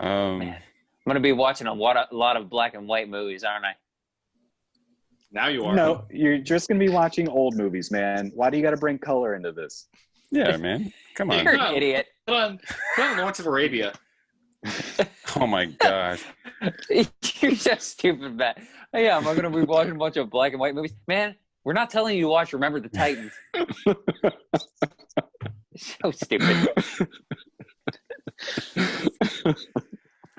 Man, I'm gonna be watching a lot of black and white movies, aren't I? Now you are. No, you're just going to be watching old movies, man. Why do you got to bring color into this? Yeah, man. Come on. You're an idiot. Come on, Lawrence of Arabia. Oh my god. You're so stupid, Matt. Yeah, am I gonna be watching a bunch of black and white movies? Man, we're not telling you to watch Remember the Titans. So stupid.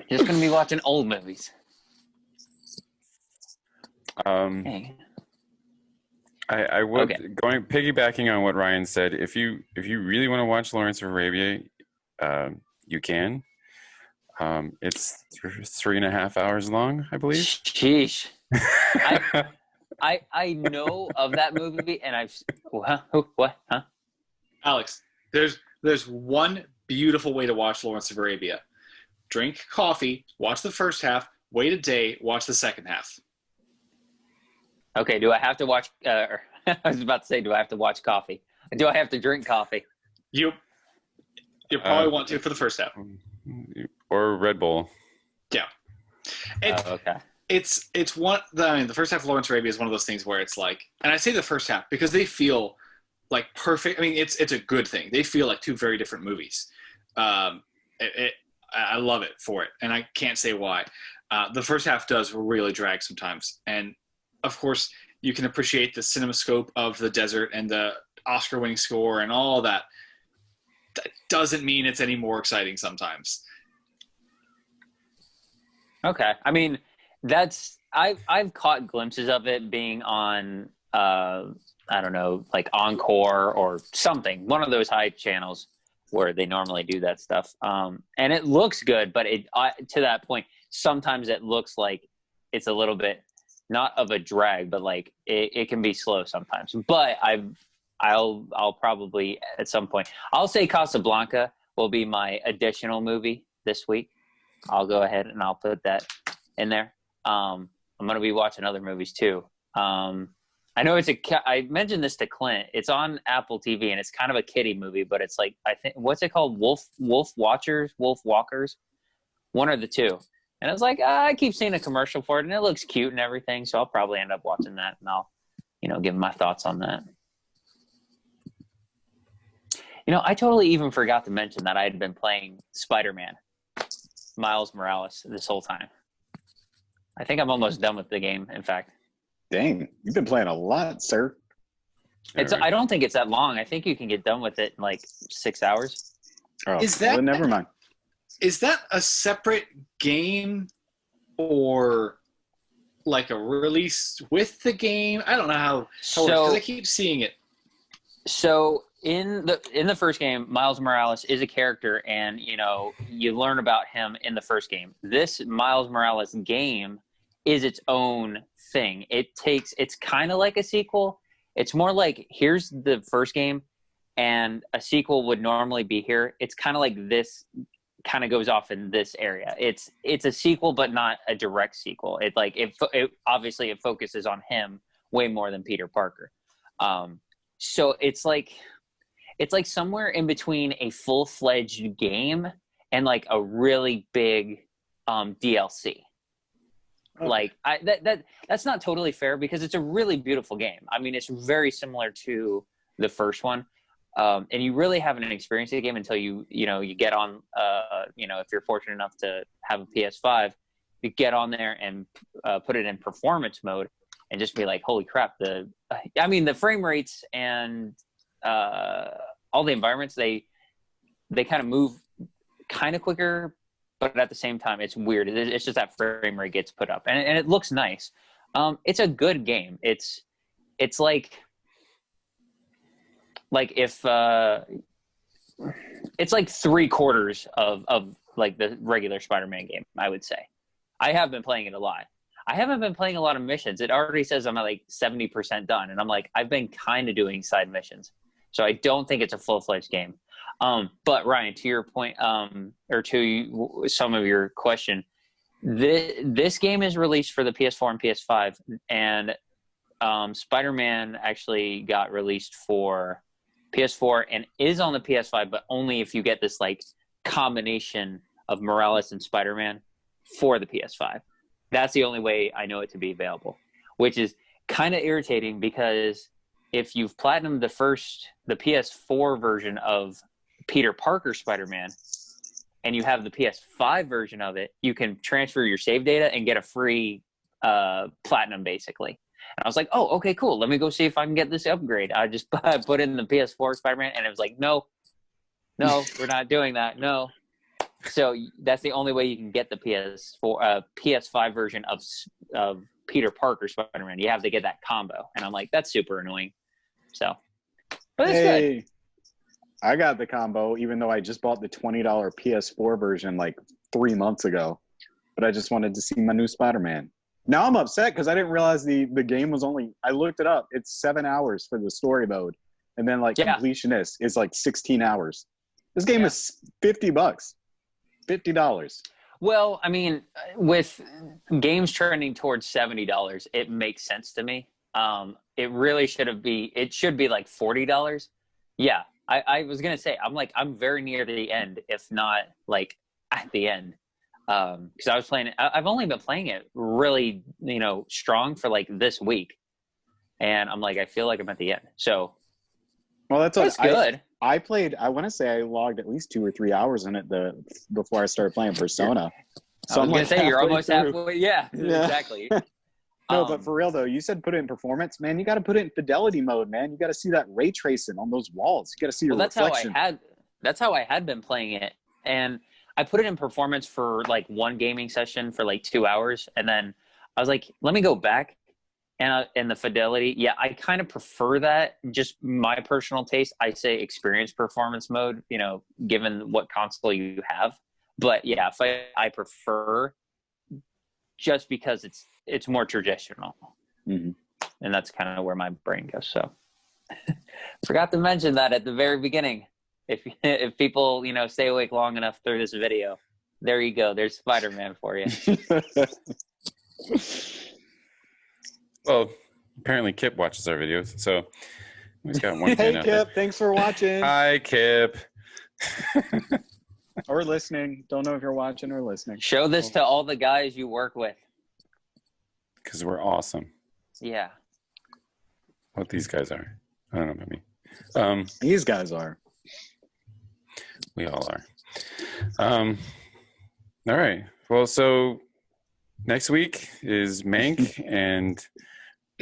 Just gonna be watching old movies. Dang. I would Okay. piggybacking on what Ryan said. If you really want to watch Lawrence of Arabia, you can. It's 3.5 hours long, I believe. Sheesh. I know of that movie, and I've what? Huh? Alex, there's one beautiful way to watch Lawrence of Arabia. Drink coffee, watch the first half, wait a day, watch the second half. Okay, do I have to watch? I was about to say, do I have to watch coffee? Do I have to drink coffee? You probably want to for the first half. Or Red Bull. Yeah. Okay. It's one. The first half of Lawrence of Arabia is one of those things where it's like, and I say the first half because they feel like perfect. I mean, it's a good thing. They feel like two very different movies. I love it for it, and I can't say why. The first half does really drag sometimes, and of course, you can appreciate the cinemascope of the desert and the Oscar-winning score and all that. That doesn't mean it's any more exciting sometimes. Okay. I mean, I've caught glimpses of it being on, I don't know, like Encore or something, one of those high channels where they normally do that stuff. And it looks good, but to that point, sometimes it looks like it's a little bit not of a drag, but like it can be slow sometimes. But I'll probably at some point, I'll say Casablanca will be my additional movie this week. I'll go ahead and I'll put that in there. I'm going to be watching other movies too. I know I mentioned this to Clint. It's on Apple TV and it's kind of a kiddie movie, but it's like, I think, what's it called? Wolf Walkers, one or the two. And I was like, I keep seeing a commercial for it and it looks cute and everything. So I'll probably end up watching that and I'll, give my thoughts on that. I totally even forgot to mention that I had been playing Spider-Man, Miles Morales, this whole time. I think I'm almost done with the game, in fact. Dang, you've been playing a lot, sir. I don't think it's that long. I think you can get done with it in like 6 hours. Oh, well, never mind. Is that a separate game or like a release with the game? I don't know how because I keep seeing it. So in the first game, Miles Morales is a character, and you learn about him in the first game. This Miles Morales game is its own thing. It's kind of like a sequel. It's more like, here's the first game and a sequel would normally be here. It's kind of like this kind of goes off in this area. It's a sequel, but not a direct sequel. It obviously it focuses on him way more than Peter Parker. So it's like somewhere in between a full-fledged game and like a really big DLC. Okay. Like that's not totally fair because it's a really beautiful game. I mean, it's very similar to the first one, and you really haven't experienced the game until you get on. If you're fortunate enough to have a PS5, you get on there and put it in performance mode and just be like, holy crap! The frame rates and all the environments they kind of move kind of quicker. But at the same time, it's weird. It's just that frame rate gets put up, and it looks nice. It's a good game. It's like if it's like 3/4 of like the regular Spider-Man game, I would say. I have been playing it a lot. I haven't been playing a lot of missions. It already says I'm at like 70% done, and I'm like, I've been kind of doing side missions, so I don't think it's a full-fledged game. But Ryan, to your point, or to some of your question, this game is released for the PS4 and PS5, and Spider-Man actually got released for PS4 and is on the PS5, but only if you get this like combination of Morales and Spider-Man for the PS5. That's the only way I know it to be available, which is kind of irritating because if you've platinumed the PS4 version of Peter Parker Spider-Man and you have the PS5 version of it, you can transfer your save data and get a free platinum basically. And I was like, oh, okay, cool. Let me go see if I can get this upgrade. I just put in the PS4 Spider-Man and it was like, no, we're not doing that. No. So that's the only way you can get the PS5 version of Peter Parker Spider-Man. You have to get that combo. And I'm like, that's super annoying. So, but it's good. I got the combo, even though I just bought the $20 PS4 version like 3 months ago. But I just wanted to see my new Spider-Man. Now I'm upset because I didn't realize the game was I looked it up. It's 7 hours for the story mode. And then completion is like 16 hours. This game is $50. $50. Well, I mean, with games trending towards $70, it makes sense to me. It really should be like $40. Yeah. I was going to say, I'm very near the end, if not like at the end. Cause I was playing, I've only been playing it really, strong for like this week. And I'm like, I feel like I'm at the end. So, well, that's good. I want to say I logged at least 2 or 3 hours in it before I started playing Persona. So I was going to say, you're almost halfway. Yeah, exactly. No, but for real though, you said put it in performance, man. You got to put it in fidelity mode, man. You got to see that ray tracing on those walls. You got to see your reflection. That's how I had been playing it, and I put it in performance for like one gaming session for like 2 hours, and then I was like, let me go back. And the fidelity, yeah, I kind of prefer that. Just my personal taste, I say experience performance mode, you know, given what console you have. But yeah, if I prefer just because it's more traditional. Mm-hmm. And that's kind of where my brain goes. So forgot to mention that at the very beginning. If people, you know, stay awake long enough through this video, there you go. There's Spider-Man for you. Well, apparently Kip watches our videos, so he's got one. Hey, Kip, thanks for watching. Hi, Kip. Or listening. Don't know if you're watching or listening. Show this to all the guys you work with. Because we're awesome. Yeah. What these guys are. I don't know about me. These guys are. We all are. All right. Well, so next week is Mank and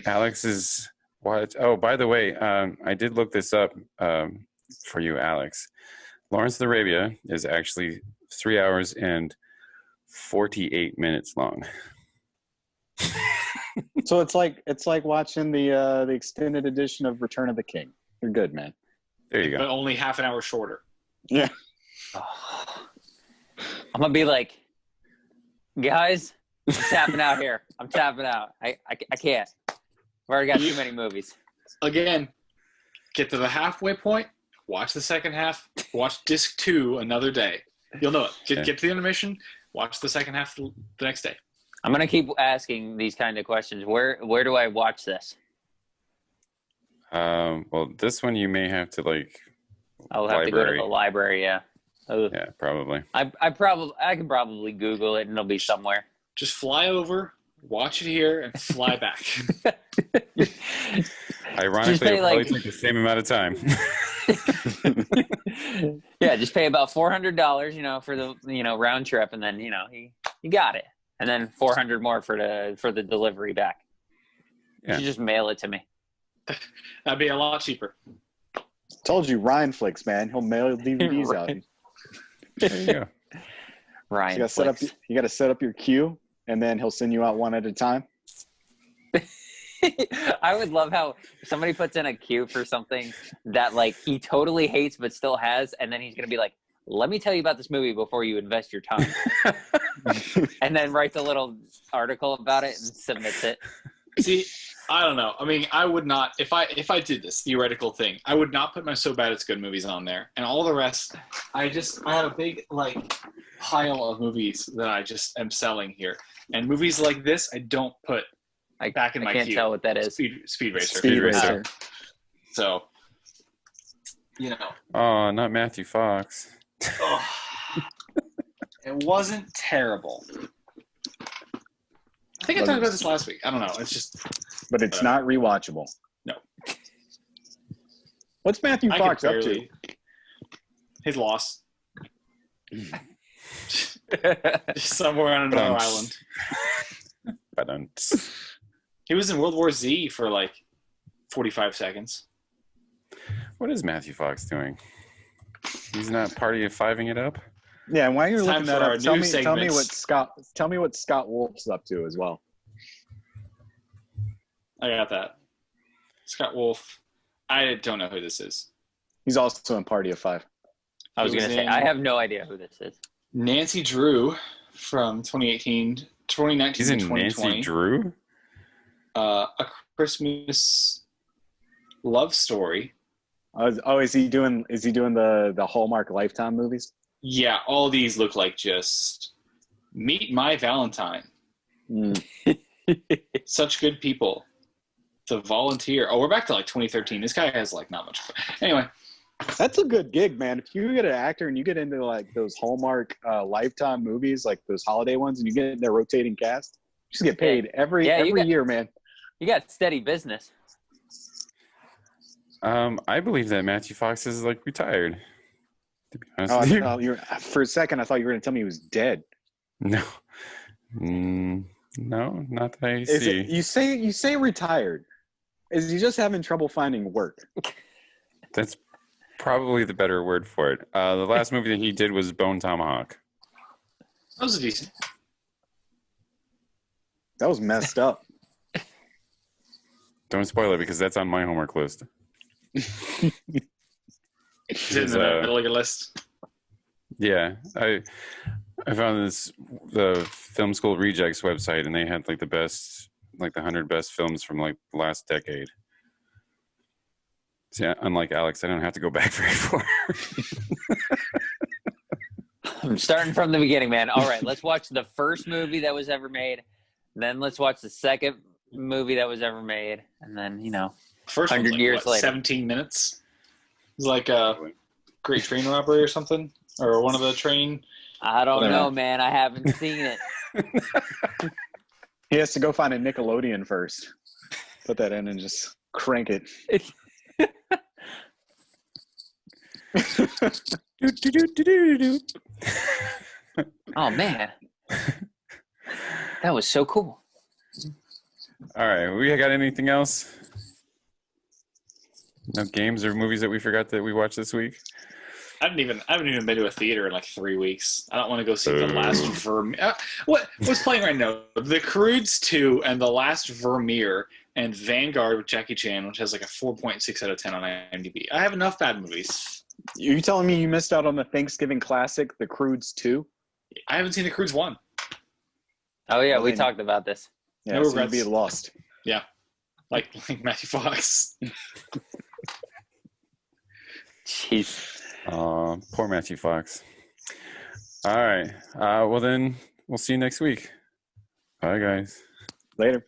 Alex is what? Oh, by the way, I did look this up for you, Alex. Lawrence of Arabia is actually 3 hours and 48 minutes long. So it's like watching the extended edition of Return of the King. You're good, man. There you go. But only half an hour shorter. Yeah. I'm gonna be like, guys, I'm tapping out here. I'm tapping out. I can't. I've already got too many movies. Again, get to the halfway point, watch the second half, watch disc 2 another day. You'll know it. Get to the intermission, watch the second half the next day. I'm gonna keep asking these kind of questions. Where do I watch this? Well, this one you may have to like. I'll have to go to the library. Yeah. Yeah, probably. I can probably Google it and it'll be somewhere. Just fly over, watch it here, and fly back. Ironically, it'll probably take the same amount of time. Yeah, just pay about $400, you know, for the round trip, and then you got it, and then $400 more for the delivery back. Yeah. You just mail it to me. That'd be a lot cheaper. Told you, RyanFlix, man. He'll mail DVDs out. There you go. RyanFlix. You got to set up your queue, and then he'll send you out one at a time. I would love how somebody puts in a queue for something that like he totally hates but still has, and then he's gonna be like, "Let me tell you about this movie before you invest your time," and then writes a little article about it and submits it. See, I don't know. I mean, I would not if I did this theoretical thing. I would not put my So Bad It's Good movies on there, and all the rest. I have a big like pile of movies that I just am selling here, and movies like this I don't put back in my queue. I can't tell what that is. Speed Racer. Speed Racer. So, you know. Oh, not Matthew Fox. Oh, it wasn't terrible. I think I talked about this last week. I don't know. It's just. But it's not rewatchable. No. What's Matthew Fox up to? His loss. Somewhere on another island. He was in World War Z for like 45 seconds. What is Matthew Fox doing? He's not party of fiving it up? Yeah, and while you're looking that up, tell me what Scott Wolf's up to as well. I got that. Scott Wolf. I don't know who this is. He's also in Party of Five. I was going to say, I have no idea who this is. Nancy Drew from 2019 He's in to 2020. Nancy Drew? A Christmas love story. Is he doing the Hallmark Lifetime movies? Yeah, all these look like just Meet My Valentine. Such good people. The Volunteer. Oh, we're back to like 2013. This guy has like not much. Anyway. That's a good gig, man. If you get an actor and you get into like those Hallmark Lifetime movies, like those holiday ones, and you get in their rotating cast, you just get paid every year, man. You got steady business. I believe that Matthew Fox is like retired. To be honest with you. For a second, I thought you were going to tell me he was dead. No. No, not that I see. You say retired. Is he just having trouble finding work? That's probably the better word for it. The last movie that he did was Bone Tomahawk. That was decent. That was messed up. Don't spoil it because that's on my homework list. Is it in the middle of your list? Yeah, I found the Film School Rejects website, and they had like the 100 best films from like the last decade. See, unlike Alex, I don't have to go back very far. I'm starting from the beginning, man. All right, let's watch the first movie that was ever made. Then let's watch the second movie that was ever made. And then, First 100 like, years later. 17 minutes? It's like a Great Train Robbery or something? Or one of the train? I don't know, man. I haven't seen it. He has to go find a Nickelodeon first. Put that in and just crank it. Oh, man. That was so cool. All right, we got anything else? No games or movies that we forgot that we watched this week? I haven't even been to a theater in like 3 weeks. I don't want to go see the last Vermeer. What's playing right now? The Croods 2 and the last Vermeer and Vanguard with Jackie Chan, which has like a 4.6 out of 10 on IMDb. I have enough bad movies. You telling me you missed out on the Thanksgiving classic, The Croods 2? I haven't seen The Croods 1. Oh, yeah, we talked about this. Yeah, No so regrets. you'd be lost. Yeah, like Matthew Fox. Jeez. Poor Matthew Fox. All right. Well, then we'll see you next week. Bye, guys. Later.